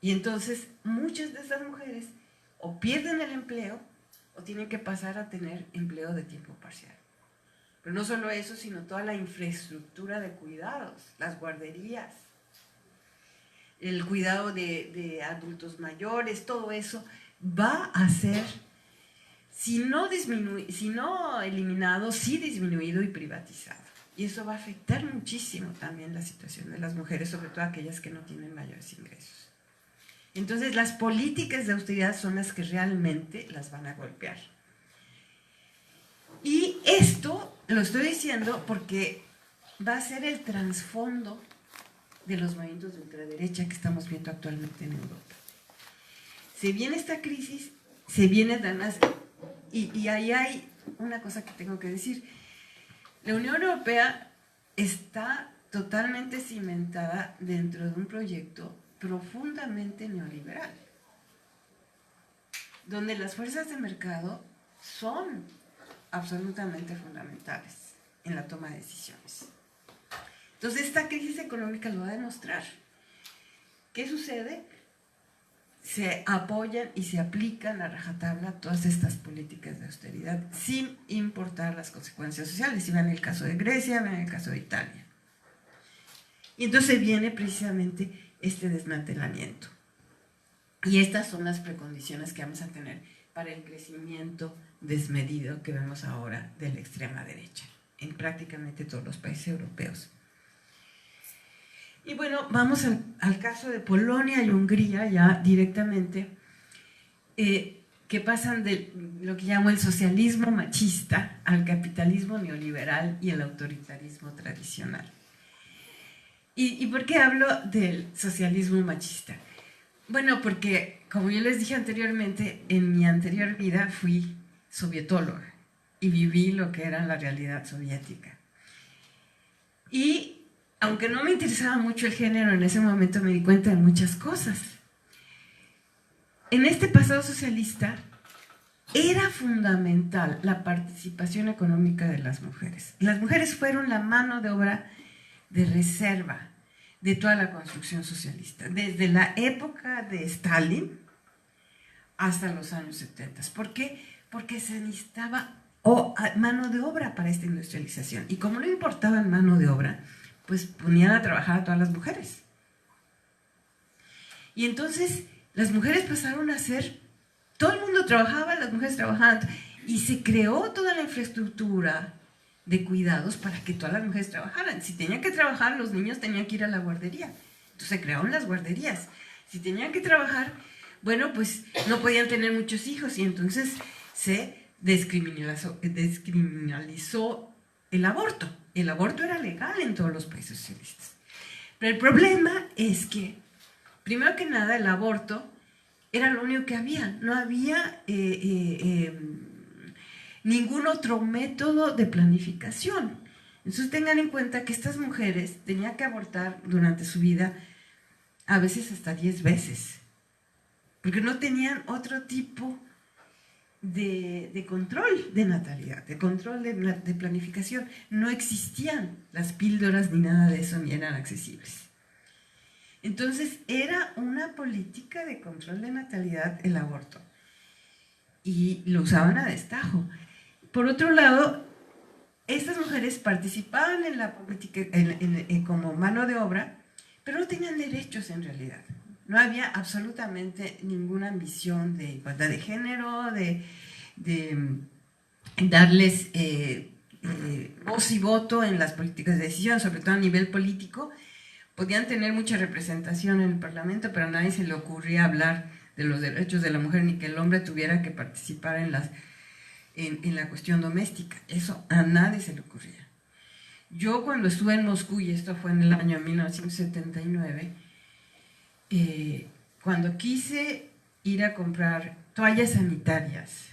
[SPEAKER 2] Y entonces muchas de estas mujeres o pierden el empleo o tienen que pasar a tener empleo de tiempo parcial. Pero no solo eso, sino toda la infraestructura de cuidados, las guarderías, el cuidado de adultos mayores, todo eso va a ser, si no eliminado, sí disminuido y privatizado. Y eso va a afectar muchísimo también la situación de las mujeres, sobre todo aquellas que no tienen mayores ingresos. Entonces, las políticas de austeridad son las que realmente las van a golpear. Y esto lo estoy diciendo porque va a ser el trasfondo de los movimientos de ultraderecha que estamos viendo actualmente en Europa. Se viene esta crisis, se viene además, y ahí hay una cosa que tengo que decir. La Unión Europea está totalmente cimentada dentro de un proyecto profundamente neoliberal, donde las fuerzas de mercado son absolutamente fundamentales en la toma de decisiones. Entonces, esta crisis económica lo va a demostrar. ¿Qué sucede? Se apoyan y se aplican a rajatabla todas estas políticas de austeridad sin importar las consecuencias sociales. Si ven el caso de Grecia, ven el caso de Italia. Y entonces viene precisamente este desmantelamiento. Y estas son las precondiciones que vamos a tener para el crecimiento desmedido que vemos ahora de la extrema derecha en prácticamente todos los países europeos. Y bueno, vamos al caso de Polonia y Hungría ya directamente, que pasan de lo que llamo el socialismo machista al capitalismo neoliberal y el autoritarismo tradicional. ¿Y por qué hablo del socialismo machista? Bueno, porque como yo les dije anteriormente, en mi anterior vida fui sovietóloga y viví lo que era la realidad soviética. Y aunque no me interesaba mucho el género, en ese momento me di cuenta de muchas cosas. En este pasado socialista era fundamental la participación económica de las mujeres. Las mujeres fueron la mano de obra de reserva de toda la construcción socialista, desde la época de Stalin hasta los años 70. ¿Por qué? Porque se necesitaba mano de obra para esta industrialización. Y como no importaba mano de obra, pues ponían a trabajar a todas las mujeres. Y entonces las mujeres pasaron a ser todo el mundo trabajaba, las mujeres trabajaban, y se creó toda la infraestructura de cuidados para que todas las mujeres trabajaran. Si tenían que trabajar, los niños tenían que ir a la guardería. Entonces se crearon las guarderías. Si tenían que trabajar, bueno, pues no podían tener muchos hijos y entonces se descriminalizó el aborto. El aborto era legal en todos los países socialistas. Pero el problema es que, primero que nada, el aborto era lo único que había. No había ningún otro método de planificación. Entonces tengan en cuenta que estas mujeres tenían que abortar durante su vida a veces hasta 10 veces, porque no tenían otro tipo de control de natalidad, de control de planificación. No existían las píldoras ni nada de eso, ni eran accesibles. Entonces era una política de control de natalidad el aborto, y lo usaban a destajo. Por otro lado, estas mujeres participaban en la política como mano de obra, pero no tenían derechos en realidad. No había absolutamente ninguna ambición de igualdad de género, de darles voz y voto en las políticas de decisión, sobre todo a nivel político. Podían tener mucha representación en el Parlamento, pero a nadie se le ocurría hablar de los derechos de la mujer, ni que el hombre tuviera que participar en la cuestión doméstica. Eso a nadie se le ocurría. Yo cuando estuve en Moscú, y esto fue en el año 1979, cuando quise ir a comprar toallas sanitarias,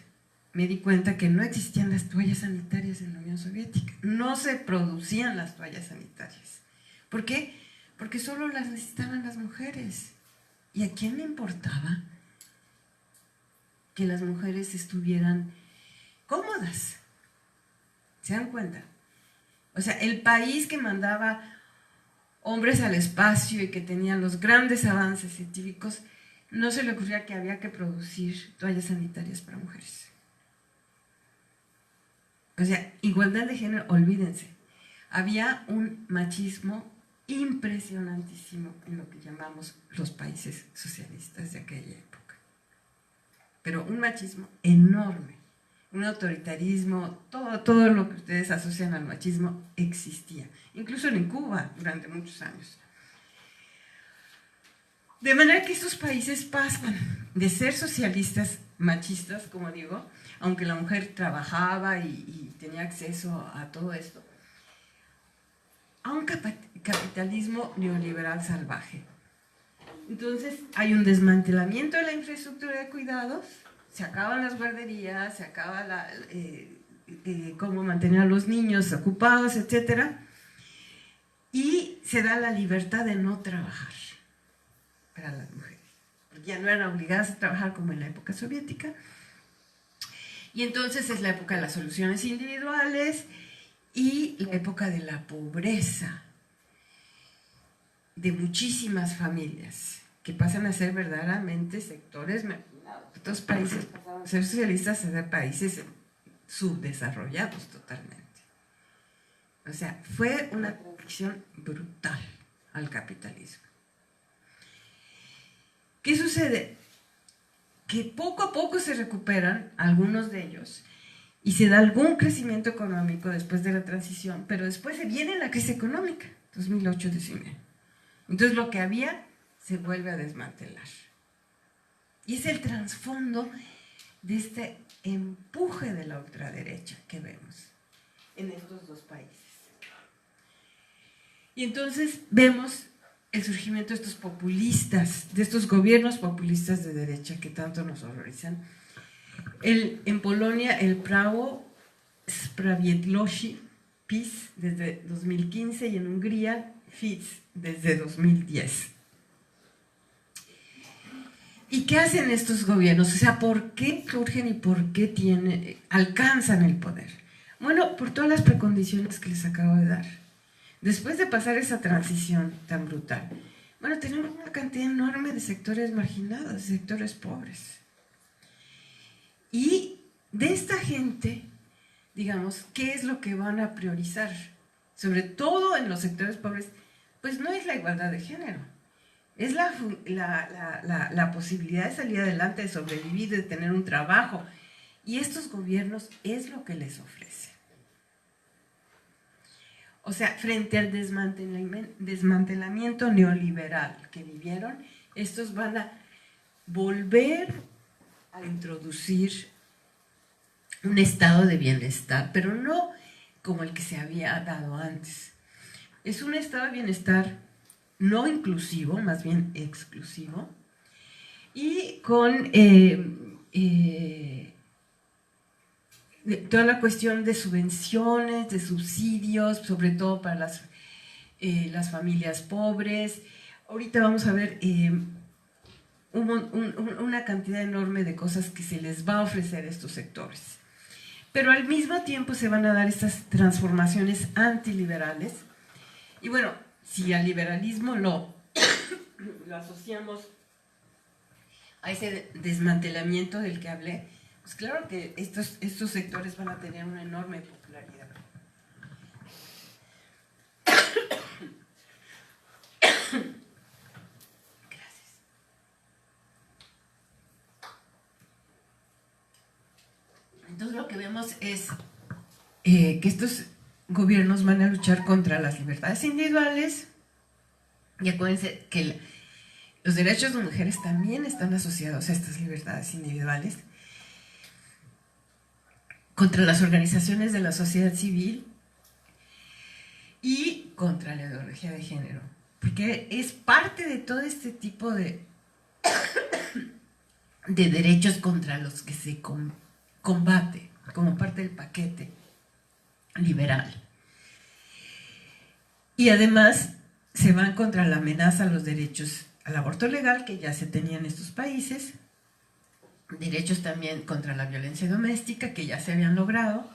[SPEAKER 2] me di cuenta que no existían las toallas sanitarias en la Unión Soviética. No se producían las toallas sanitarias. ¿Por qué? Porque solo las necesitaban las mujeres. ¿Y a quién le importaba que las mujeres estuvieran cómodas? ¿Se dan cuenta? O sea, el país que mandaba hombres al espacio y que tenían los grandes avances científicos, no se le ocurría que había que producir toallas sanitarias para mujeres. O sea, igualdad de género, olvídense. Había un machismo impresionantísimo en lo que llamamos los países socialistas de aquella época. Pero un machismo enorme, un autoritarismo, todo lo que ustedes asocian al machismo existía, incluso en Cuba durante muchos años. De manera que estos países pasan de ser socialistas machistas, como digo, aunque la mujer trabajaba y tenía acceso a todo esto, a un capitalismo neoliberal salvaje. Entonces hay un desmantelamiento de la infraestructura de cuidados, se acaban las guarderías, se acaba cómo mantener a los niños ocupados, etc. Y se da la libertad de no trabajar para las mujeres. Ya no eran obligadas a trabajar como en la época soviética. Y entonces es la época de las soluciones individuales y la época de la pobreza de muchísimas familias que pasan a ser verdaderamente sectores marginados. Estos países pasaron a ser socialistas a ser países subdesarrollados totalmente. O sea, fue una transición brutal al capitalismo. ¿Qué sucede? Que poco a poco se recuperan algunos de ellos y se da algún crecimiento económico después de la transición, pero después se viene la crisis económica, 2008-2019. Entonces lo que había se vuelve a desmantelar. Y es el trasfondo de este empuje de la ultraderecha que vemos en estos dos países. Y entonces vemos el surgimiento de estos populistas, de estos gobiernos populistas de derecha que tanto nos horrorizan. En Polonia, el Prawo Sprawiedliwości, PiS, desde 2015, y en Hungría, Fidesz, desde 2010. ¿Y qué hacen estos gobiernos? O sea, ¿por qué surgen y por qué alcanzan el poder? Bueno, por todas las precondiciones que les acabo de dar. Después de pasar esa transición tan brutal, bueno, tenemos una cantidad enorme de sectores marginados, de sectores pobres. Y de esta gente, digamos, ¿qué es lo que van a priorizar? Sobre todo en los sectores pobres, pues no es la igualdad de género, es la posibilidad de salir adelante, de sobrevivir, de tener un trabajo. Y estos gobiernos es lo que les ofrecen. O sea, frente al desmantelamiento neoliberal que vivieron, estos van a volver a introducir un estado de bienestar, pero no como el que se había dado antes. Es un estado de bienestar no inclusivo, más bien exclusivo, y con toda la cuestión de subvenciones, de subsidios, sobre todo para las familias pobres. Ahorita vamos a ver una cantidad enorme de cosas que se les va a ofrecer a estos sectores. Pero al mismo tiempo se van a dar estas transformaciones antiliberales. Y bueno, si al liberalismo lo asociamos a ese desmantelamiento del que hablé, pues claro que estos sectores van a tener una enorme popularidad. Gracias. Entonces lo que vemos es que estos gobiernos van a luchar contra las libertades individuales, y acuérdense que los derechos de mujeres también están asociados a estas libertades individuales, contra las organizaciones de la sociedad civil y contra la ideología de género, porque es parte de todo este tipo de derechos contra los que se combate como parte del paquete liberal. Y además se van contra la amenaza a los derechos al aborto legal que ya se tenía en estos países, derechos también contra la violencia doméstica que ya se habían logrado.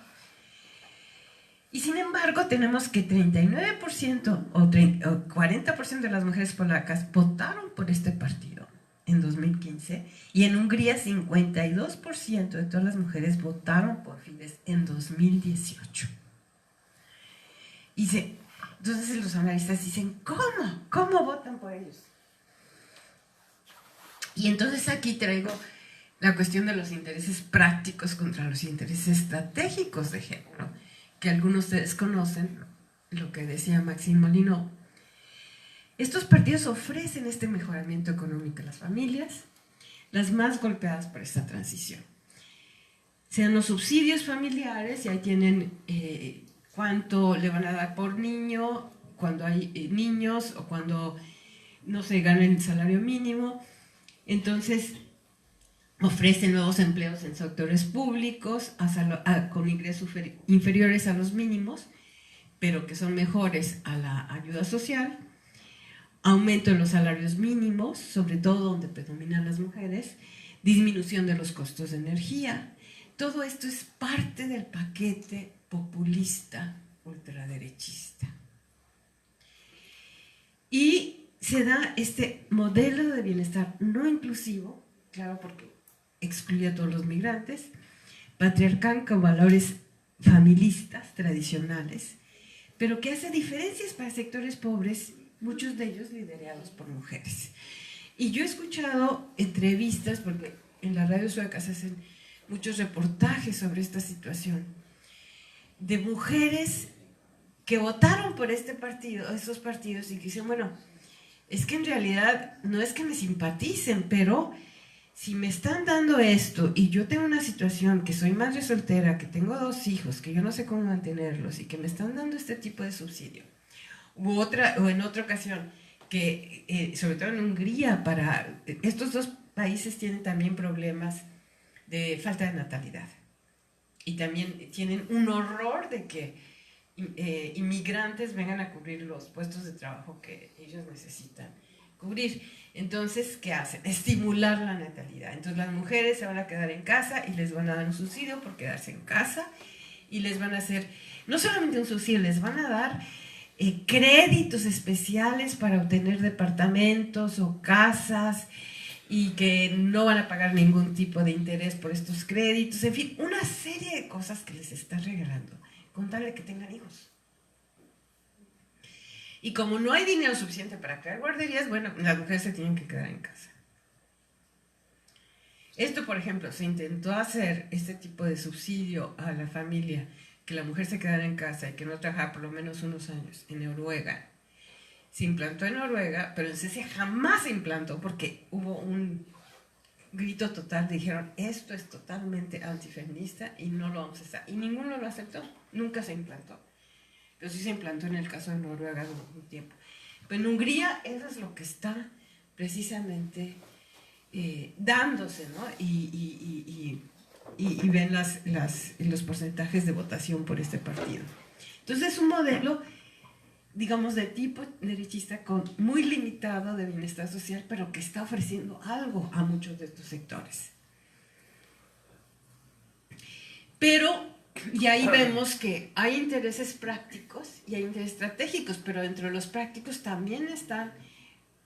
[SPEAKER 2] Y sin embargo tenemos que 39% o 40% de las mujeres polacas votaron por este partido en 2015, y en Hungría 52% de todas las mujeres votaron por Fidesz en 2018. Entonces los analistas dicen, ¿cómo votan por ellos? Y entonces aquí traigo la cuestión de los intereses prácticos contra los intereses estratégicos de género, que algunos de ustedes conocen, lo que decía Maxime Molineux. Estos partidos ofrecen este mejoramiento económico a las familias, las más golpeadas por esta transición. Sean los subsidios familiares, y ahí tienen cuánto le van a dar por niño, cuando hay niños o cuando no se gana el salario mínimo. Entonces, ofrecen nuevos empleos en sectores públicos con ingresos inferiores a los mínimos, pero que son mejores a la ayuda social. Aumento en los salarios mínimos, sobre todo donde predominan las mujeres, disminución de los costos de energía. Todo esto es parte del paquete populista ultraderechista. Y se da este modelo de bienestar no inclusivo, claro, porque excluye a todos los migrantes, patriarcal con valores familistas tradicionales, pero que hace diferencias para sectores pobres, muchos de ellos liderados por mujeres. Y yo he escuchado entrevistas, porque en la radio sueca se hacen muchos reportajes sobre esta situación, de mujeres que votaron por estos partidos, y que dicen, bueno, es que en realidad no es que me simpaticen, pero si me están dando esto y yo tengo una situación que soy madre soltera, que tengo 2 hijos, que yo no sé cómo mantenerlos, y que me están dando este tipo de subsidio, o en otra ocasión, que sobre todo en Hungría, estos 2 países tienen también problemas de falta de natalidad, y también tienen un horror de que inmigrantes vengan a cubrir los puestos de trabajo que ellos necesitan cubrir. Entonces, ¿qué hacen? Estimular la natalidad. Entonces las mujeres se van a quedar en casa y les van a dar un subsidio por quedarse en casa, y les van a hacer, no solamente un subsidio, les van a dar créditos especiales para obtener departamentos o casas, y que no van a pagar ningún tipo de interés por estos créditos. En fin, una serie de cosas que les está regalando con tal de que tengan hijos. Y como no hay dinero suficiente para crear guarderías, bueno, las mujeres se tienen que quedar en casa. Esto, por ejemplo, se intentó hacer este tipo de subsidio a la familia, que la mujer se quedara en casa y que no trabajara por lo menos unos años en Noruega. Se implantó en Noruega, pero en Suecia jamás se implantó porque hubo un grito total. Dijeron, esto es totalmente antifeminista y no lo vamos a hacer. Y ninguno lo aceptó, nunca se implantó. Pero sí se implantó en el caso de Noruega durante un tiempo. Pero en Hungría eso es lo que está precisamente dándose, ¿no? Y ven los porcentajes de votación por este partido. Entonces es un modelo, digamos, de tipo derechista muy limitado de bienestar social, pero que está ofreciendo algo a muchos de estos sectores. Pero, y ahí vemos que hay intereses prácticos y hay intereses estratégicos, pero dentro de los prácticos también están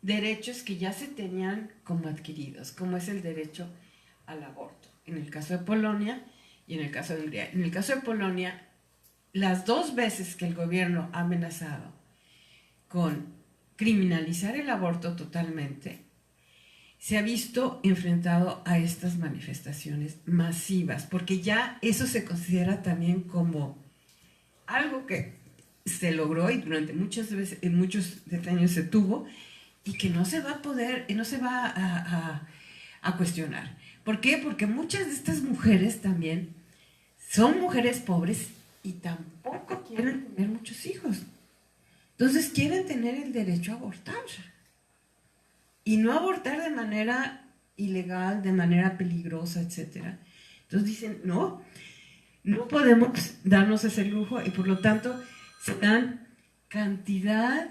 [SPEAKER 2] derechos que ya se tenían como adquiridos, como es el derecho al aborto, en el caso de Polonia y en el caso de Hungría. En el caso de Polonia, las 2 veces que el gobierno ha amenazado con criminalizar el aborto totalmente, se ha visto enfrentado a estas manifestaciones masivas, porque ya eso se considera también como algo que se logró y durante muchos años se tuvo, y que no se va a poder, no se va a cuestionar. ¿Por qué? Porque muchas de estas mujeres también son mujeres pobres y tampoco quieren tener muchos hijos. Entonces quieren tener el derecho a abortar. Y no abortar de manera ilegal, de manera peligrosa, etc. Entonces dicen, no podemos darnos ese lujo, y por lo tanto se dan cantidad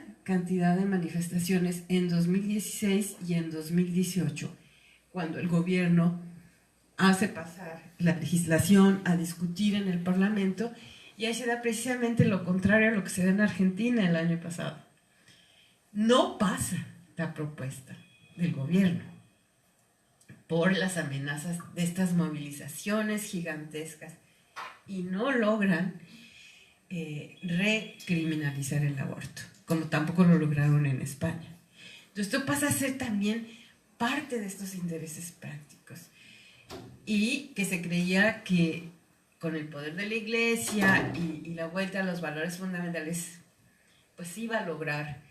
[SPEAKER 2] de manifestaciones en 2016 y en 2018, cuando el gobierno hace pasar la legislación a discutir en el Parlamento, y ahí se da precisamente lo contrario a lo que se da en Argentina el año pasado. No pasa la propuesta del gobierno por las amenazas de estas movilizaciones gigantescas y no logran recriminalizar el aborto, como tampoco lo lograron en España. Entonces esto pasa a ser también parte de estos intereses prácticos, y que se creía que con el poder de la Iglesia y la vuelta a los valores fundamentales, pues iba a lograr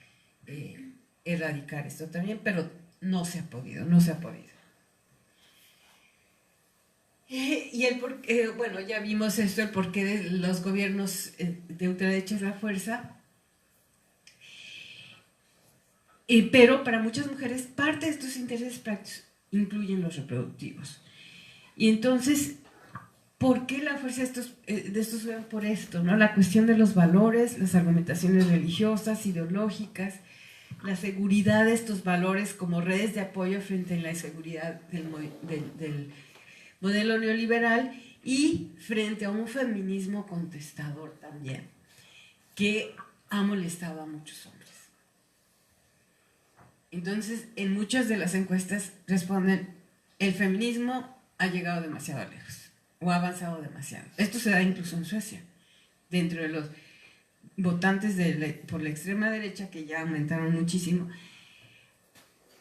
[SPEAKER 2] erradicar esto también, pero no se ha podido. Y bueno, ya vimos esto, el porqué de los gobiernos de ultraderecha es la fuerza. Pero para muchas mujeres, parte de estos intereses prácticos incluyen los reproductivos. Y entonces, ¿por qué la fuerza de estos por esto, ¿no? La cuestión de los valores, las argumentaciones religiosas, ideológicas, la seguridad de estos valores como redes de apoyo frente a la inseguridad del modelo neoliberal, y frente a un feminismo contestador también, que ha molestado a muchos hombres. Entonces, en muchas de las encuestas responden, el feminismo ha llegado demasiado lejos, o ha avanzado demasiado. Esto se da incluso en Suecia, dentro de los votantes por la extrema derecha, que ya aumentaron muchísimo.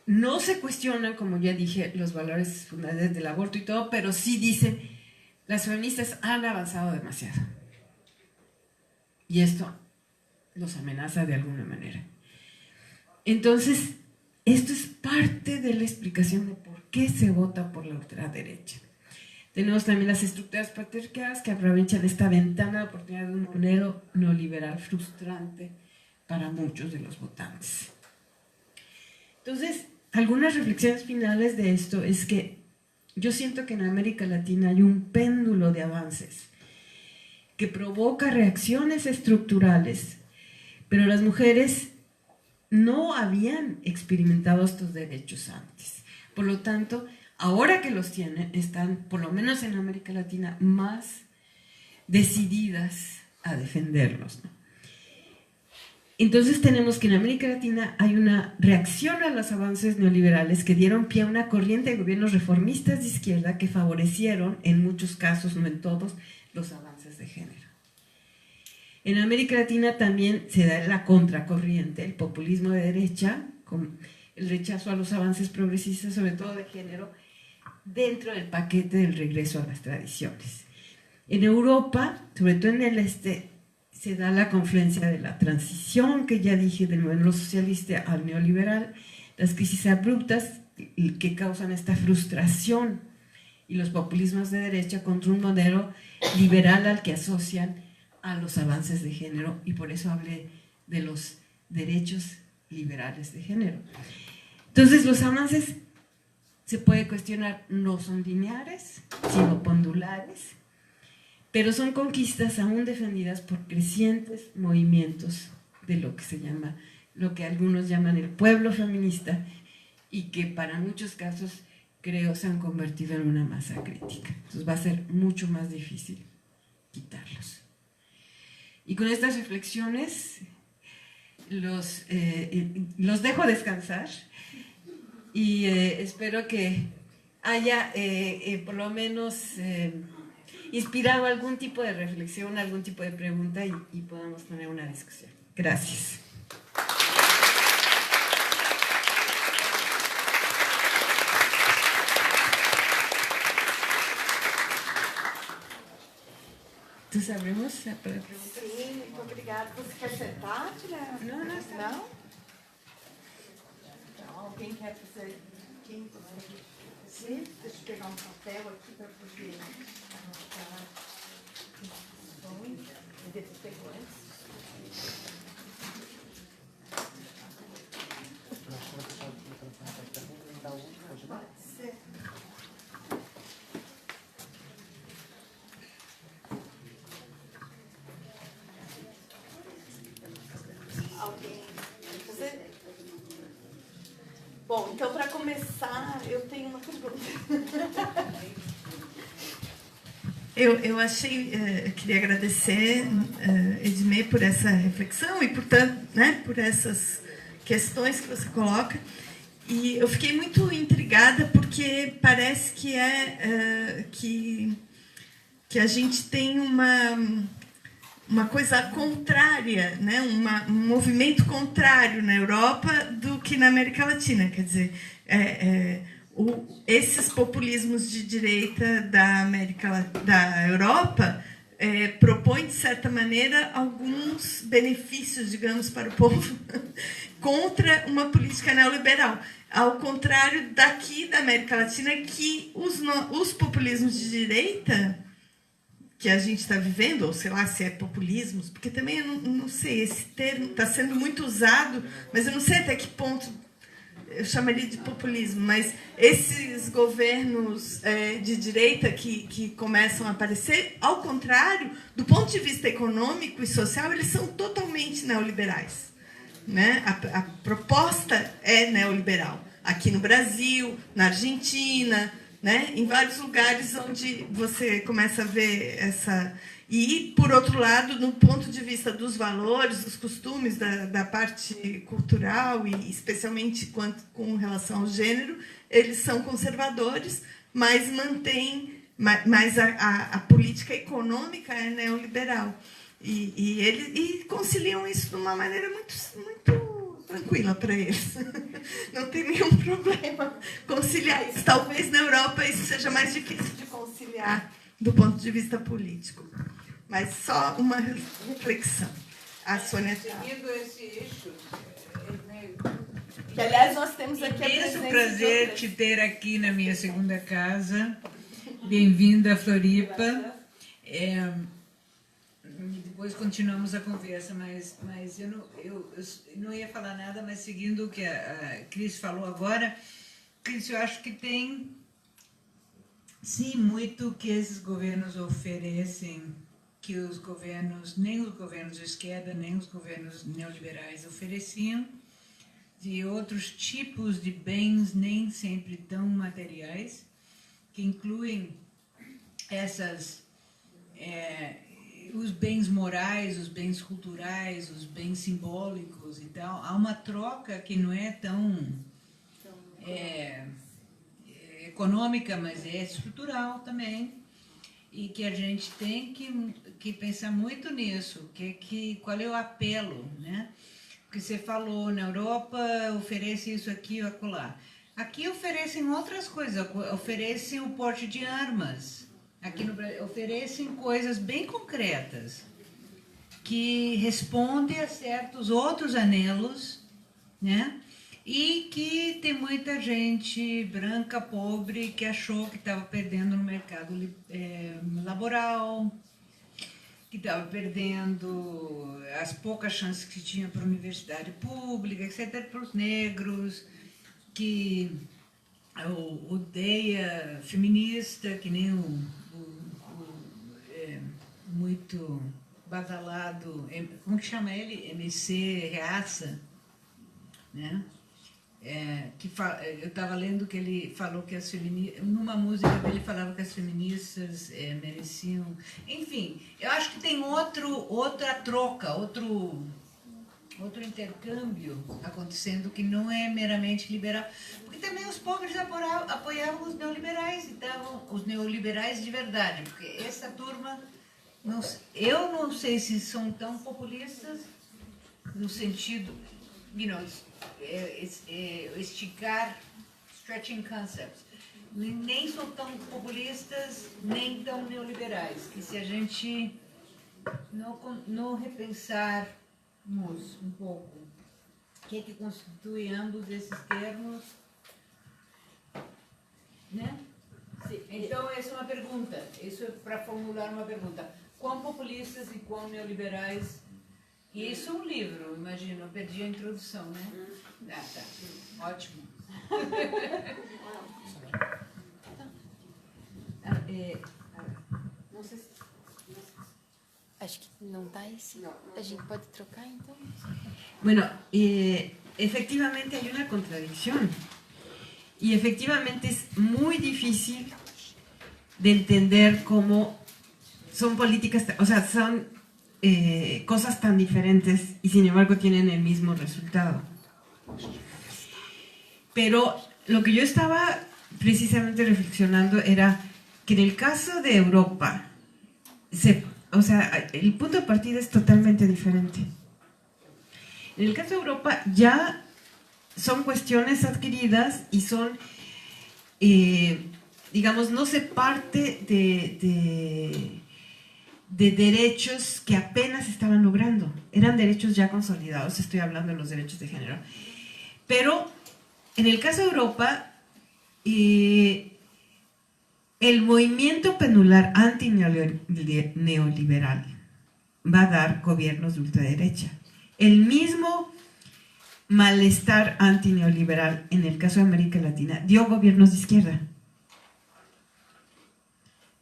[SPEAKER 2] No se cuestionan, como ya dije, los valores fundamentales del aborto y todo, pero sí dicen, las feministas han avanzado demasiado. Y esto los amenaza de alguna manera. Entonces, esto es parte de la explicación de por qué se vota por la ultraderecha. Tenemos también las estructuras patriarcales que aprovechan esta ventana de oportunidad de un modelo neoliberal frustrante para muchos de los votantes. Entonces, algunas reflexiones finales de esto es que yo siento que en América Latina hay un péndulo de avances que provoca reacciones estructurales, pero las mujeres no habían experimentado estos derechos antes. Por lo tanto, ahora que los tienen, están, por lo menos en América Latina, más decididas a defenderlos, ¿no? Entonces tenemos que en América Latina hay una reacción a los avances neoliberales que dieron pie a una corriente de gobiernos reformistas de izquierda que favorecieron, en muchos casos, no en todos, los avances de género. En América Latina también se da la contracorriente, el populismo de derecha, con el rechazo a los avances progresistas, sobre todo de género, dentro del paquete del regreso a las tradiciones. En Europa, sobre todo en el este, se da la confluencia de la transición, que ya dije, del modelo socialista al neoliberal, las crisis abruptas que causan esta frustración y los populismos de derecha contra un modelo liberal al que asocian a los avances de género, y por eso hablé de los derechos liberales de género. Entonces, los avances, se puede cuestionar, no son lineares, sino pendulares, pero son conquistas aún defendidas por crecientes movimientos de lo que se llama, lo que algunos llaman el pueblo feminista, y que para muchos casos, creo, se han convertido en una masa crítica. Entonces va a ser mucho más difícil quitarlos. Y con estas reflexiones los dejo descansar, y espero que haya por lo menos inspirado algún tipo de reflexión, algún tipo de pregunta, y podamos tener una discusión. Gracias. Entonces, abrimos para preguntas.
[SPEAKER 1] Sim, muito obrigada. Você quer sentar, Juliana?
[SPEAKER 2] Não, não, está
[SPEAKER 1] Não? Então, alguém quer fazer... Quem você... Sim, deixa eu pegar um papel aqui para poder anotar. Você pegou antes? Pode ser. Alguém quer fazer? Bom, então, para começar, eu tenho uma pergunta. Eu achei, queria agradecer, Edmê, por essa reflexão e, portanto, né, por essas questões que você coloca. E eu fiquei muito intrigada porque parece que a gente tem uma coisa contrária, né? Um movimento contrário na Europa do que na América Latina. Quer dizer, esses populismos de direita da Europa propõem, de certa maneira, alguns benefícios, digamos, para o povo contra uma política neoliberal. Ao contrário daqui da América Latina, que os populismos de direita que a gente está vivendo, ou sei lá se é populismos, porque também eu não sei, esse termo está sendo muito usado, mas eu não sei até que ponto eu chamaria de populismo, mas esses governos de direita que começam a aparecer, ao contrário, do ponto de vista econômico e social, eles são totalmente neoliberais. Né? A proposta é neoliberal. Aqui no Brasil, na Argentina, né? Em vários lugares onde você começa a ver essa... E, por outro lado, no ponto de vista dos valores, dos costumes, da parte cultural, e especialmente com relação ao gênero, eles são conservadores, mas mantêm... Mas a política econômica é neoliberal. E conciliam isso de uma maneira muito tranquila para eles. Não tem nenhum problema conciliar isso. Talvez na Europa isso seja mais difícil de conciliar do ponto de vista político. Mas só uma reflexão. A Sônia...
[SPEAKER 3] Seguindo esse eixo,
[SPEAKER 1] que, aliás, nós temos aqui a
[SPEAKER 3] imenso
[SPEAKER 1] presença
[SPEAKER 3] prazer te ter aqui na minha segunda casa. Bem-vinda a Floripa. Depois continuamos a conversa, mas eu não ia falar nada, mas seguindo o que a Cris falou agora, Cris, eu acho que tem, sim, muito que esses governos oferecem, que os governos, nem os governos de esquerda, nem os governos neoliberais ofereciam, de outros tipos de bens, nem sempre tão materiais, que incluem os bens morais, os bens culturais, os bens simbólicos e tal. Há uma troca que não é tão econômica, mas é estrutural também. e que a gente tem que pensar muito nisso, qual é o apelo, né? Porque você falou, na Europa oferece isso aqui ou acolá. Aqui oferecem outras coisas, oferecem o porte de armas. Aqui no Brasil oferecem coisas bem concretas, que respondem a certos outros anelos, né? E que tem muita gente branca, pobre, que achou que estava perdendo no mercado laboral, que estava perdendo as poucas chances que tinha para a universidade pública, etc., para os negros, que odeia feminista, que nem muito badalado, como que chama ele? MC Reaça, né? Eu estava lendo que ele falou que as feministas, numa música dele falava que as feministas mereciam, enfim, eu acho que tem outra troca, outro intercâmbio acontecendo que não é meramente liberal, porque também os pobres apoiavam os neoliberais, então os neoliberais de verdade, porque essa turma, eu não sei se são tão populistas no sentido, esticar, stretching concepts. Nem são tão populistas, nem tão neoliberais, que se a gente não repensarmos um pouco o que constitui ambos esses termos, né? Então, essa é uma pergunta, isso é para formular uma pergunta. Quão populistas e quão neoliberais. E isso é um livro, imagino, eu perdi a introdução, né? Ah, tá. Ótimo.
[SPEAKER 4] Não sei se... Acho que não está esse. A gente pode trocar, então?
[SPEAKER 2] Bueno, efectivamente hay una contradicción y efectivamente es muy difícil de entender cómo son políticas, o sea, son cosas tan diferentes y sin embargo tienen el mismo resultado. Pero lo que yo estaba precisamente reflexionando era que en el caso de Europa, o sea, el punto de partida es totalmente diferente. En el caso de Europa ya son cuestiones adquiridas y son, digamos, no se parte de derechos que apenas estaban logrando. Eran derechos ya consolidados, estoy hablando de los derechos de género. Pero en el caso de Europa, el movimiento pendular antineoliberal va a dar gobiernos de ultraderecha. El mismo malestar antineoliberal en el caso de América Latina dio gobiernos de izquierda.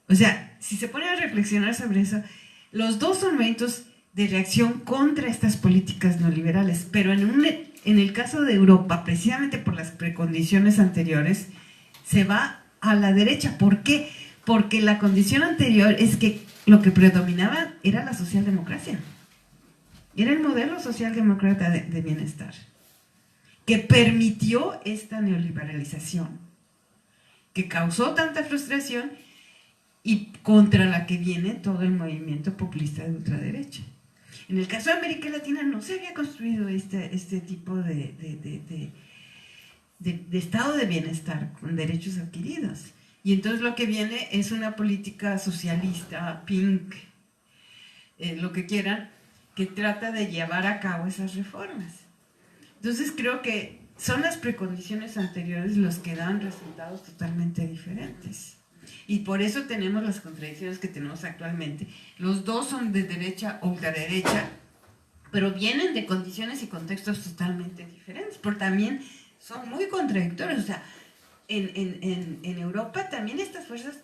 [SPEAKER 2] O sea, si se pone a reflexionar sobre eso, los dos son momentos de reacción contra estas políticas neoliberales, pero en el caso de Europa, precisamente por las precondiciones anteriores, se va a la derecha. ¿Por qué? Porque la condición anterior es que lo que predominaba era la socialdemocracia. Era el modelo socialdemócrata de bienestar, que permitió esta neoliberalización, que causó tanta frustración y contra la que viene todo el movimiento populista de ultraderecha. En el caso de América Latina no se había construido este tipo de estado de bienestar con derechos adquiridos. Y entonces lo que viene es una política socialista, pink, lo que quieran, que trata de llevar a cabo esas reformas. Entonces creo que son las precondiciones anteriores los que dan resultados totalmente diferentes. Y por eso tenemos las contradicciones que tenemos actualmente. Los dos son de derecha o ultraderecha, pero vienen de condiciones y contextos totalmente diferentes, porque también son muy contradictorios. O sea, en Europa también estas fuerzas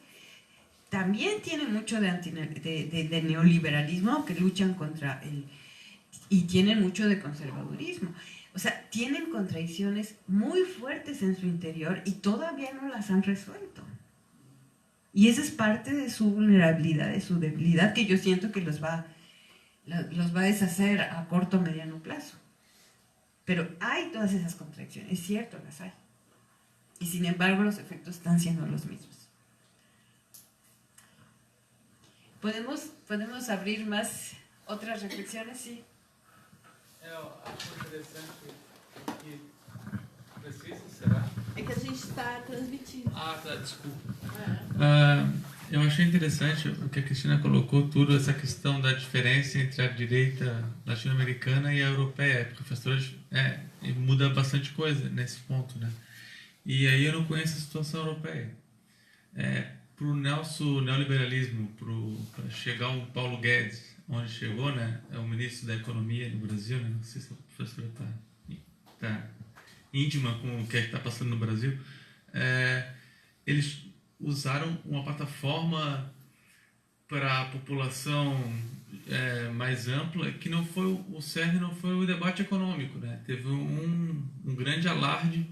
[SPEAKER 2] también tienen mucho de neoliberalismo, que luchan contra y tienen mucho de conservadurismo. O sea, tienen contradicciones muy fuertes en su interior y todavía no las han resuelto. Y esa es parte de su vulnerabilidad, de su debilidad, que yo siento que los va a deshacer a corto o mediano plazo. Pero hay todas esas contradicciones, es cierto, las hay. Y sin embargo los efectos están siendo los mismos. podemos abrir más otras reflexiones, sí.
[SPEAKER 5] Eu acho interessante que preciso, será?
[SPEAKER 1] É que a gente está transmitindo.
[SPEAKER 5] Ah, tá, desculpa. Eu achei interessante o que a Cristina colocou, tudo essa questão da diferença entre a direita latino-americana e a europeia, porque o professor muda bastante coisa nesse ponto, né? E aí eu não conheço a situação europeia. Para o neoliberalismo, para chegar um Paulo Guedes, onde chegou, né? É o ministro da Economia do Brasil, né? Não sei se a professora está íntima com o que está passando no Brasil. Eles usaram uma plataforma para a população mais ampla, que não foi o cerne, não foi o debate econômico, né? Teve um grande alarde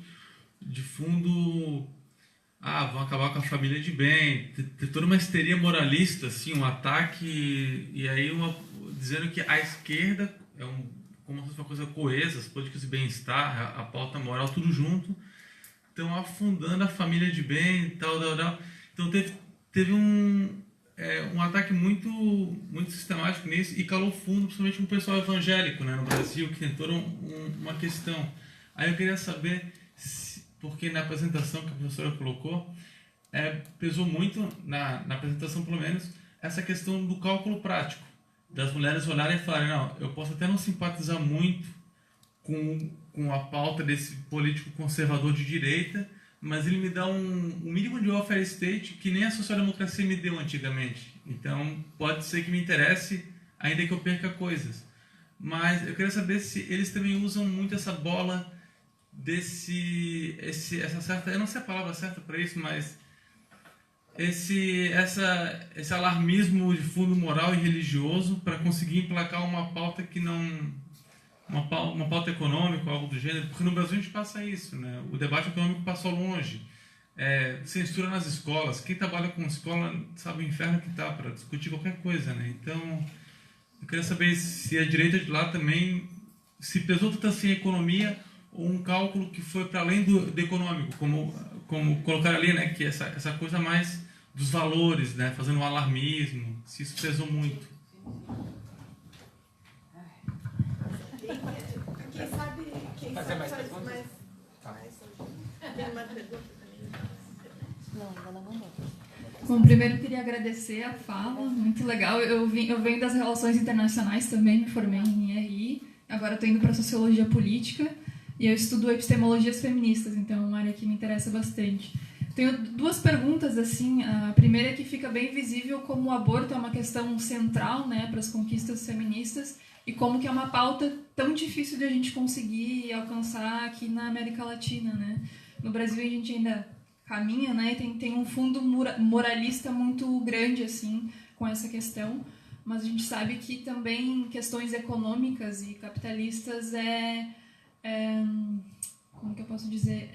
[SPEAKER 5] de fundo, vão acabar com a família de bem, tem toda uma histeria moralista, assim, um ataque, e aí dizendo que a esquerda como se fosse uma coisa coesa, as políticas de bem-estar, a pauta moral, tudo junto, estão afundando a família de bem, tal. Então teve um ataque muito, muito sistemático nisso e calou fundo, principalmente com o pessoal evangélico, né, no Brasil, que tem toda uma questão. Aí eu queria saber, porque na apresentação que a professora colocou, pesou muito, na apresentação pelo menos, essa questão do cálculo prático, das mulheres olharem e falarem, não, eu posso até não simpatizar muito com a pauta desse político conservador de direita, mas ele me dá um mínimo de welfare state que nem a social-democracia me deu antigamente. Então, pode ser que me interesse, ainda que eu perca coisas. Mas eu queria saber se eles também usam muito essa bola essa certa... Eu não sei a palavra certa para isso, mas esse alarmismo de fundo moral e religioso para conseguir emplacar uma pauta que não... Uma pauta econômica, algo do gênero, porque no Brasil a gente passa isso, né? O debate econômico passou longe. Censura nas escolas. Quem trabalha com escola sabe o inferno que tá para discutir qualquer coisa, né? Então, eu queria saber se a direita de lá também se pesou tanto assim a economia ou um cálculo que foi para além do econômico, como colocar ali, né? Que essa coisa mais dos valores, né? Fazendo um alarmismo, se isso pesou muito.
[SPEAKER 1] Quem sabe faz mais. Tem uma pergunta também.
[SPEAKER 4] Não, ainda não mandou.
[SPEAKER 6] Bom, primeiro eu queria agradecer a fala, muito legal. Eu venho das relações internacionais também, me formei em RI, agora estou indo para Sociologia Política e eu estudo epistemologias feministas, então é uma área que me interessa bastante. Tenho duas perguntas, assim. A primeira é que fica bem visível como o aborto é uma questão central, né, para as conquistas feministas e como que é uma pauta tão difícil de a gente conseguir alcançar aqui na América Latina, né? No Brasil a gente ainda caminha, né? Tem um fundo moralista muito grande, assim, com essa questão, mas a gente sabe que também questões econômicas e capitalistas como que eu posso dizer?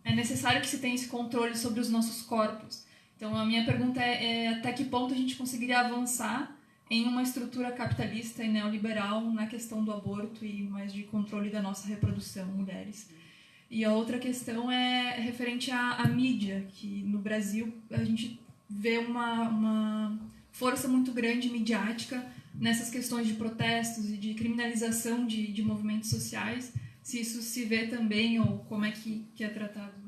[SPEAKER 6] É necessário que se tenha esse controle sobre os nossos corpos. Então, a minha pergunta é até que ponto a gente conseguiria avançar em uma estrutura capitalista e neoliberal na questão do aborto e mais de controle da nossa reprodução, mulheres. E a outra questão é referente à mídia, que no Brasil a gente vê uma força muito grande midiática nessas questões de protestos e de criminalização de movimentos sociais, se isso se vê também ou como é que é tratado.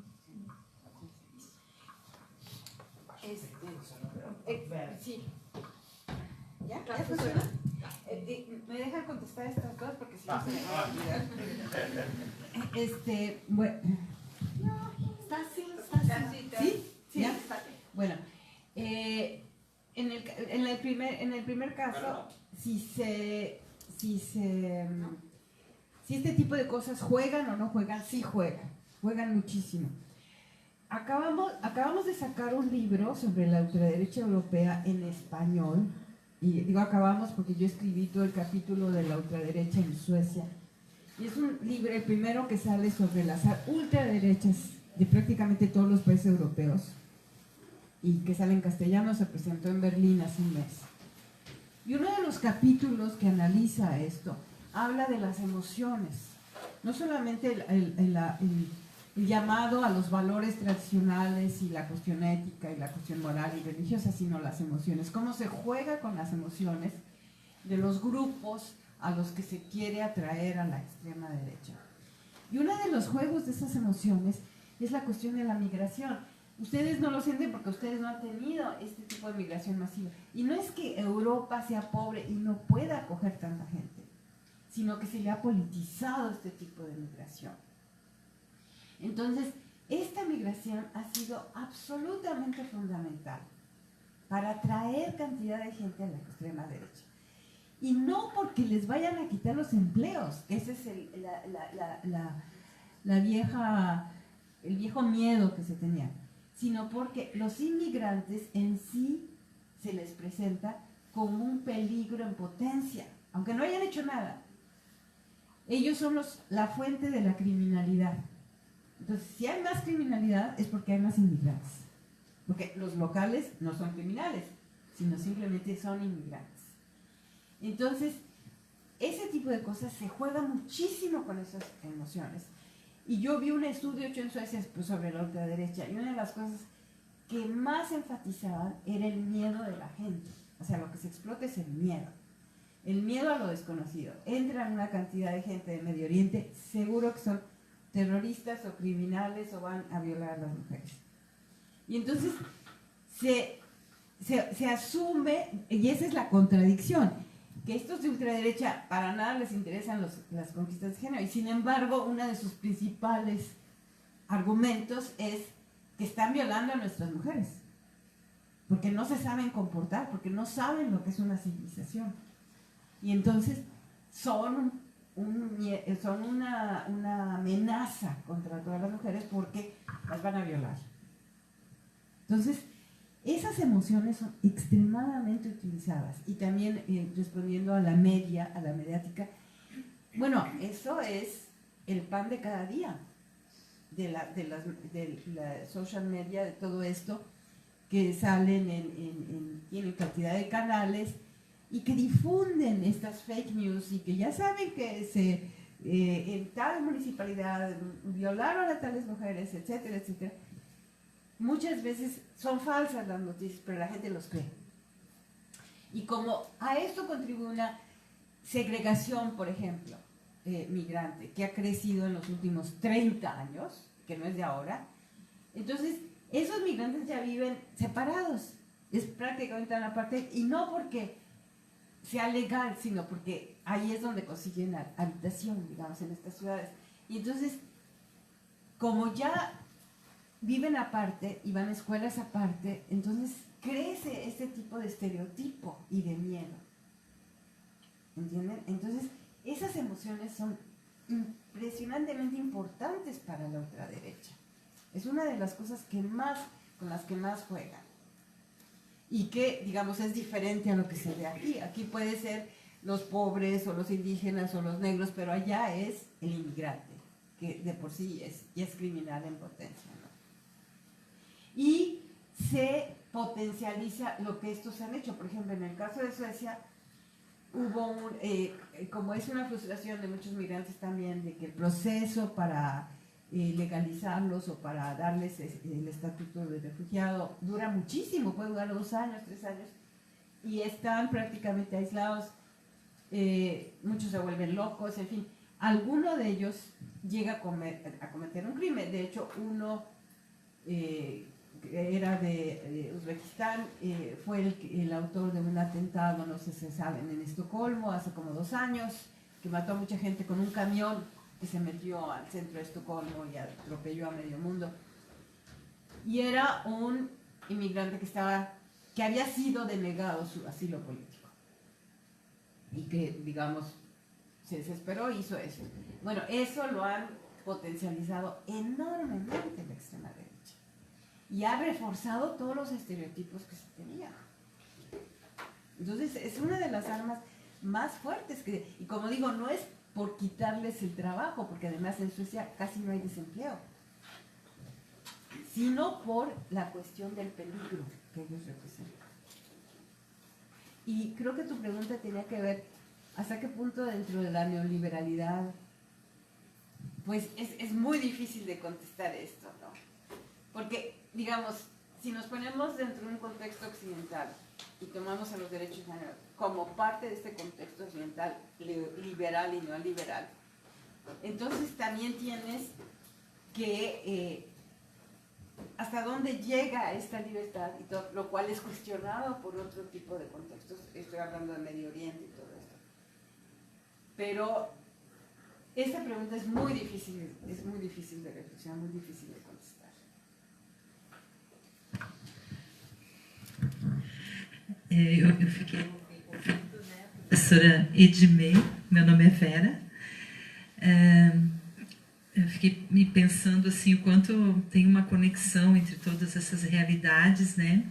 [SPEAKER 7] Sí. ¿Ya? ¿Ya funciona? ¿Me dejan contestar estas dos? Porque si no se me va a olvidar. Bueno.
[SPEAKER 1] Está así.
[SPEAKER 7] ¿Sí?
[SPEAKER 1] Sí,
[SPEAKER 7] ¿Ya?
[SPEAKER 1] está bien.
[SPEAKER 7] Bueno, en el primer caso, si este tipo de cosas juegan o no juegan, sí juegan muchísimo. Acabamos de sacar un libro sobre la ultraderecha europea en español, y digo acabamos porque yo escribí todo el capítulo de la ultraderecha en Suecia, y es un libro, el primero que sale sobre las ultraderechas de prácticamente todos los países europeos, y que sale en castellano, se presentó en Berlín hace un mes. Y uno de los capítulos que analiza esto habla de las emociones, no solamente el llamado a los valores tradicionales y la cuestión ética y la cuestión moral y religiosa, sino las emociones. Cómo se juega con las emociones de los grupos a los que se quiere atraer a la extrema derecha. Y uno de los juegos de esas emociones es la cuestión de la migración. Ustedes no lo sienten porque ustedes no han tenido este tipo de migración masiva. Y no es que Europa sea pobre y no pueda acoger tanta gente, sino que se le ha politizado este tipo de migración. Entonces, esta migración ha sido absolutamente fundamental para atraer cantidad de gente a la extrema derecha. Y no porque les vayan a quitar los empleos, ese es el viejo miedo que se tenía, sino porque los inmigrantes en sí se les presenta como un peligro en potencia, aunque no hayan hecho nada. Ellos son la fuente de la criminalidad. Entonces, si hay más criminalidad es porque hay más inmigrantes. Porque los locales no son criminales, sino simplemente son inmigrantes. Entonces, ese tipo de cosas se juega muchísimo con esas emociones. Y yo vi un estudio hecho en Suecia sobre la ultraderecha y una de las cosas que más enfatizaban era el miedo de la gente. O sea, lo que se explota es el miedo. El miedo a lo desconocido. Entran una cantidad de gente de Medio Oriente, seguro que son terroristas o criminales o van a violar a las mujeres. Y entonces se asume, y esa es la contradicción, que estos de ultraderecha para nada les interesan las conquistas de género, y sin embargo uno de sus principales argumentos es que están violando a nuestras mujeres, porque no se saben comportar, porque no saben lo que es una civilización. Y entonces son una amenaza contra todas las mujeres porque las van a violar. Entonces, esas emociones son extremadamente utilizadas. Y también respondiendo a la mediática, bueno, eso es el pan de cada día de la social media, de todo esto, que salen tienen cantidad de canales y que difunden estas fake news y que ya saben que en tal municipalidad violaron a tales mujeres, etcétera, etcétera. Muchas veces son falsas las noticias, pero la gente los cree. Y como a esto contribuye una segregación, por ejemplo, migrante, que ha crecido en los últimos 30 años, que no es de ahora, entonces esos migrantes ya viven separados, es prácticamente una parte, y no porque sea legal, sino porque ahí es donde consiguen habitación, digamos, en estas ciudades. Y entonces, como ya viven aparte y van a escuelas aparte, entonces crece este tipo de estereotipo y de miedo. ¿Entienden? Entonces, esas emociones son impresionantemente importantes para la ultraderecha. Es una de las cosas con las que más juegan. Y que, digamos, es diferente a lo que se ve aquí. Aquí puede ser los pobres o los indígenas o los negros, pero allá es el inmigrante, que de por sí ya es criminal en potencia, ¿no? Y se potencializa lo que estos han hecho. Por ejemplo, en el caso de Suecia, hubo como es una frustración de muchos migrantes también, de que el proceso para legalizarlos o para darles el estatuto de refugiado dura muchísimo, puede durar 2 años, 3 años, y están prácticamente aislados, muchos se vuelven locos, en fin, alguno de ellos llega a cometer un crimen. De hecho, uno era de Uzbekistán, fue el autor de un atentado, no sé si saben, en Estocolmo hace como 2 años, que mató a mucha gente con un camión que se metió al centro de Estocolmo y atropelló a medio mundo. Y era un inmigrante que había sido denegado su asilo político. Y que, digamos, se desesperó y hizo eso. Bueno, eso lo han potencializado enormemente la extrema derecha. Y ha reforzado todos los estereotipos que se tenían. Entonces, es una de las armas más fuertes y como digo, no es por quitarles el trabajo, porque además en Suecia casi no hay desempleo, sino por la cuestión del peligro que ellos representan. Y creo que tu pregunta tenía que ver hasta qué punto dentro de la neoliberalidad pues es muy difícil de contestar esto, ¿no? Porque, digamos, si nos ponemos dentro de un contexto occidental y tomamos a los derechos humanos como parte de este contexto occidental liberal y neoliberal, entonces también tienes que hasta dónde llega esta libertad, y todo, lo cual es cuestionado por otro tipo de contextos. Estoy hablando de Medio Oriente y todo esto. Pero esta pregunta es muy difícil de reflexionar, muy difícil de contestar.
[SPEAKER 8] Eu fiquei ouvindo, né, a professora Edmê, meu nome é Vera. Eu fiquei me pensando assim, o quanto tem uma conexão entre todas essas realidades, né?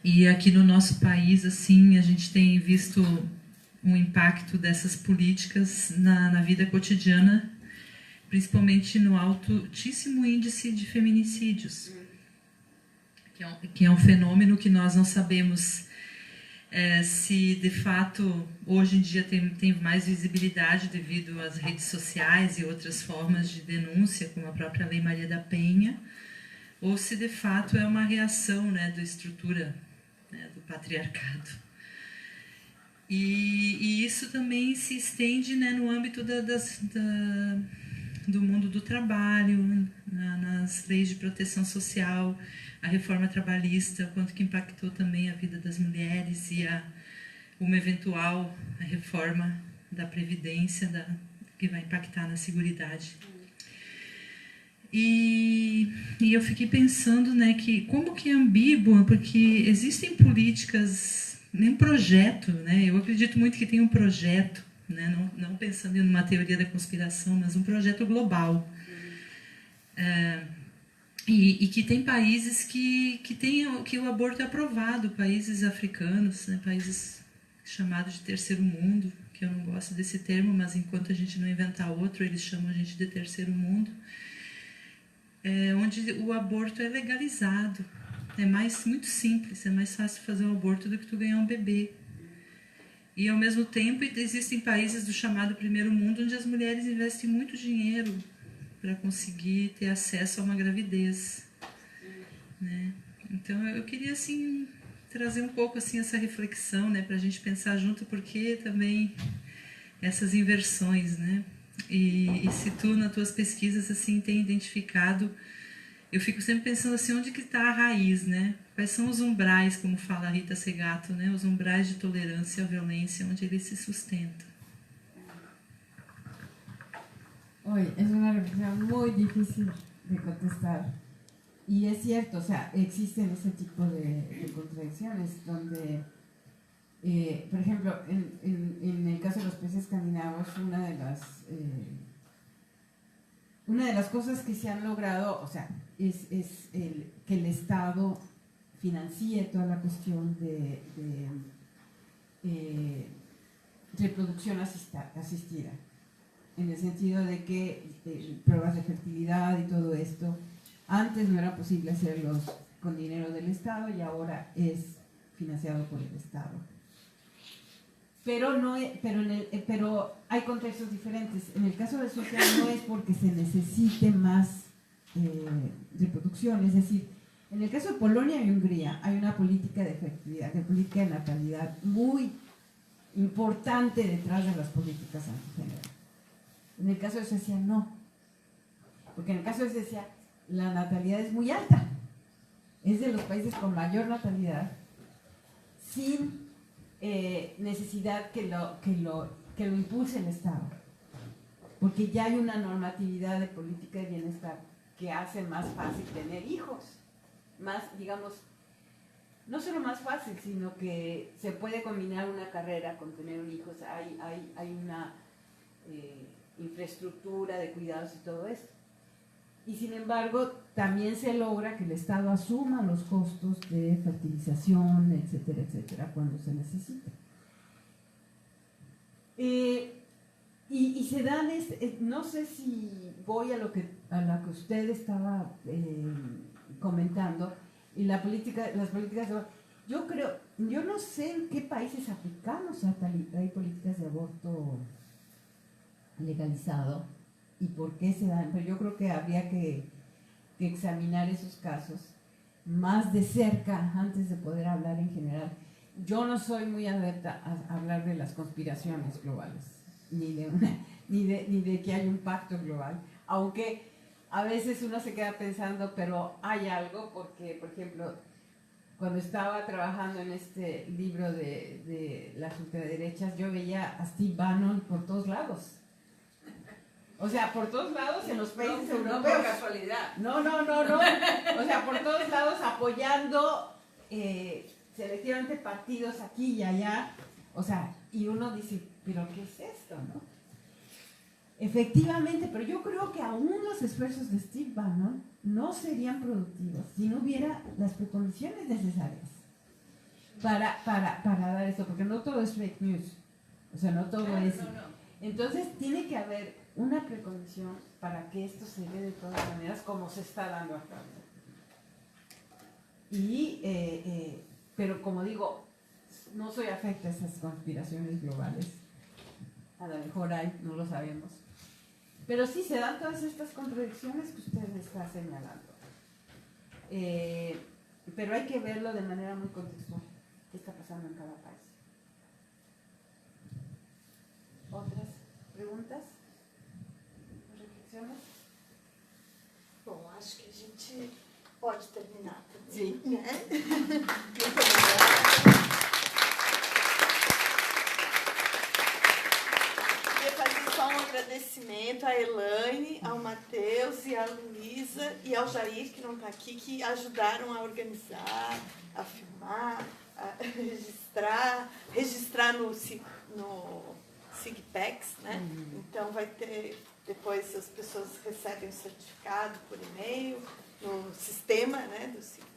[SPEAKER 8] E aqui no nosso país, assim, a gente tem visto um impacto dessas políticas na vida cotidiana, principalmente no altíssimo índice de feminicídios, que é um fenômeno que nós não sabemos se de fato hoje em dia tem mais visibilidade devido às redes sociais e outras formas de denúncia, como a própria Lei Maria da Penha, ou se de fato é uma reação, né, da estrutura, né, do patriarcado. E isso também se estende, né, no âmbito do mundo do trabalho, nas leis de proteção social, a reforma trabalhista, quanto que impactou também a vida das mulheres e uma eventual reforma da Previdência que vai impactar na Seguridade. E eu fiquei pensando, né, que como que é ambíguo, porque existem políticas, nem projeto, né, eu acredito muito que tem um projeto, né, não pensando em uma teoria da conspiração, mas um projeto global. E que tem países que o aborto é aprovado, países africanos, né, países chamados de terceiro mundo, que eu não gosto desse termo, mas enquanto a gente não inventar outro, eles chamam a gente de terceiro mundo, onde o aborto é legalizado. É muito simples, é mais fácil fazer um aborto do que tu ganhar um bebê. E, ao mesmo tempo, existem países do chamado primeiro mundo onde as mulheres investem muito dinheiro para conseguir ter acesso a uma gravidez, né? Então eu queria assim trazer um pouco assim essa reflexão, né, para a gente pensar junto, porque também essas inversões, né? E se tu nas tuas pesquisas assim tem identificado, eu fico sempre pensando assim, onde que está a raiz, né? Quais são os umbrais, como fala a Rita Segato, né? Os umbrais de tolerância à violência, onde eles se sustentam.
[SPEAKER 7] Oye, es una reflexión muy difícil de contestar. Y es cierto, o sea, existen ese tipo de contradicciones donde, por ejemplo, en el caso de los países escandinavos, una de las cosas que se han logrado, o sea, es que el Estado financie toda la cuestión de reproducción asistida. En el sentido de que pruebas de fertilidad y todo esto, antes no era posible hacerlos con dinero del Estado y ahora es financiado por el Estado. Pero hay contextos diferentes. En el caso de Suecia no es porque se necesite más reproducción, es decir, en el caso de Polonia y Hungría hay una política de fertilidad, de política de natalidad muy importante detrás de las políticas antigénero. En el caso de Suecia no, porque en el caso de Suecia la natalidad es muy alta, es de los países con mayor natalidad, sin necesidad que lo impulse el Estado, porque ya hay una normatividad de política de bienestar que hace más fácil tener hijos, más, digamos, no solo más fácil, sino que se puede combinar una carrera con tener un hijo. O sea, hay una infraestructura de cuidados y todo esto. Y sin embargo, también se logra que el Estado asuma los costos de fertilización, etcétera, etcétera, cuando se necesita. Y se dan, no sé si voy a lo que usted estaba comentando, y las políticas de yo no sé en qué países africanos hay políticas de aborto legalizado, y por qué se dan, pero yo creo que habría que examinar esos casos más de cerca antes de poder hablar en general. Yo no soy muy adepta a hablar de las conspiraciones globales, ni de que hay un pacto global, aunque a veces uno se queda pensando, pero hay algo, porque, por ejemplo, cuando estaba trabajando en este libro de las ultraderechas, yo veía a Steve Bannon por todos lados. O sea, por todos lados en los países europeos.
[SPEAKER 2] No por casualidad.
[SPEAKER 7] No. O sea, por todos lados apoyando selectivamente partidos aquí y allá. O sea, y uno dice, ¿pero qué es esto, no? Efectivamente, pero yo creo que aún los esfuerzos de Steve Bannon no serían productivos si no hubiera las precondiciones necesarias para dar esto, porque no todo es fake news. O sea, no todo es... Entonces, tiene que haber una precondición para que esto se dé de todas maneras como se está dando acá. Pero como digo, no soy afecta a esas conspiraciones globales. A lo mejor hay, no lo sabemos. Pero sí se dan todas estas contradicciones que usted está señalando. Pero hay que verlo de manera muy contextual. ¿Qué está pasando en cada país? ¿Otras preguntas? Reflexiones?
[SPEAKER 1] Bom, acho que a gente pode terminar também.
[SPEAKER 7] Sim.
[SPEAKER 1] Né? Muito obrigada. Queria fazer só um agradecimento à Elaine, ao Matheus e à Luísa e ao Jair, que não está aqui, que ajudaram a organizar, a filmar, a registrar no SIGPEX, né? Então vai ter, depois as pessoas recebem o certificado por e-mail no sistema, né, do SIGPEX.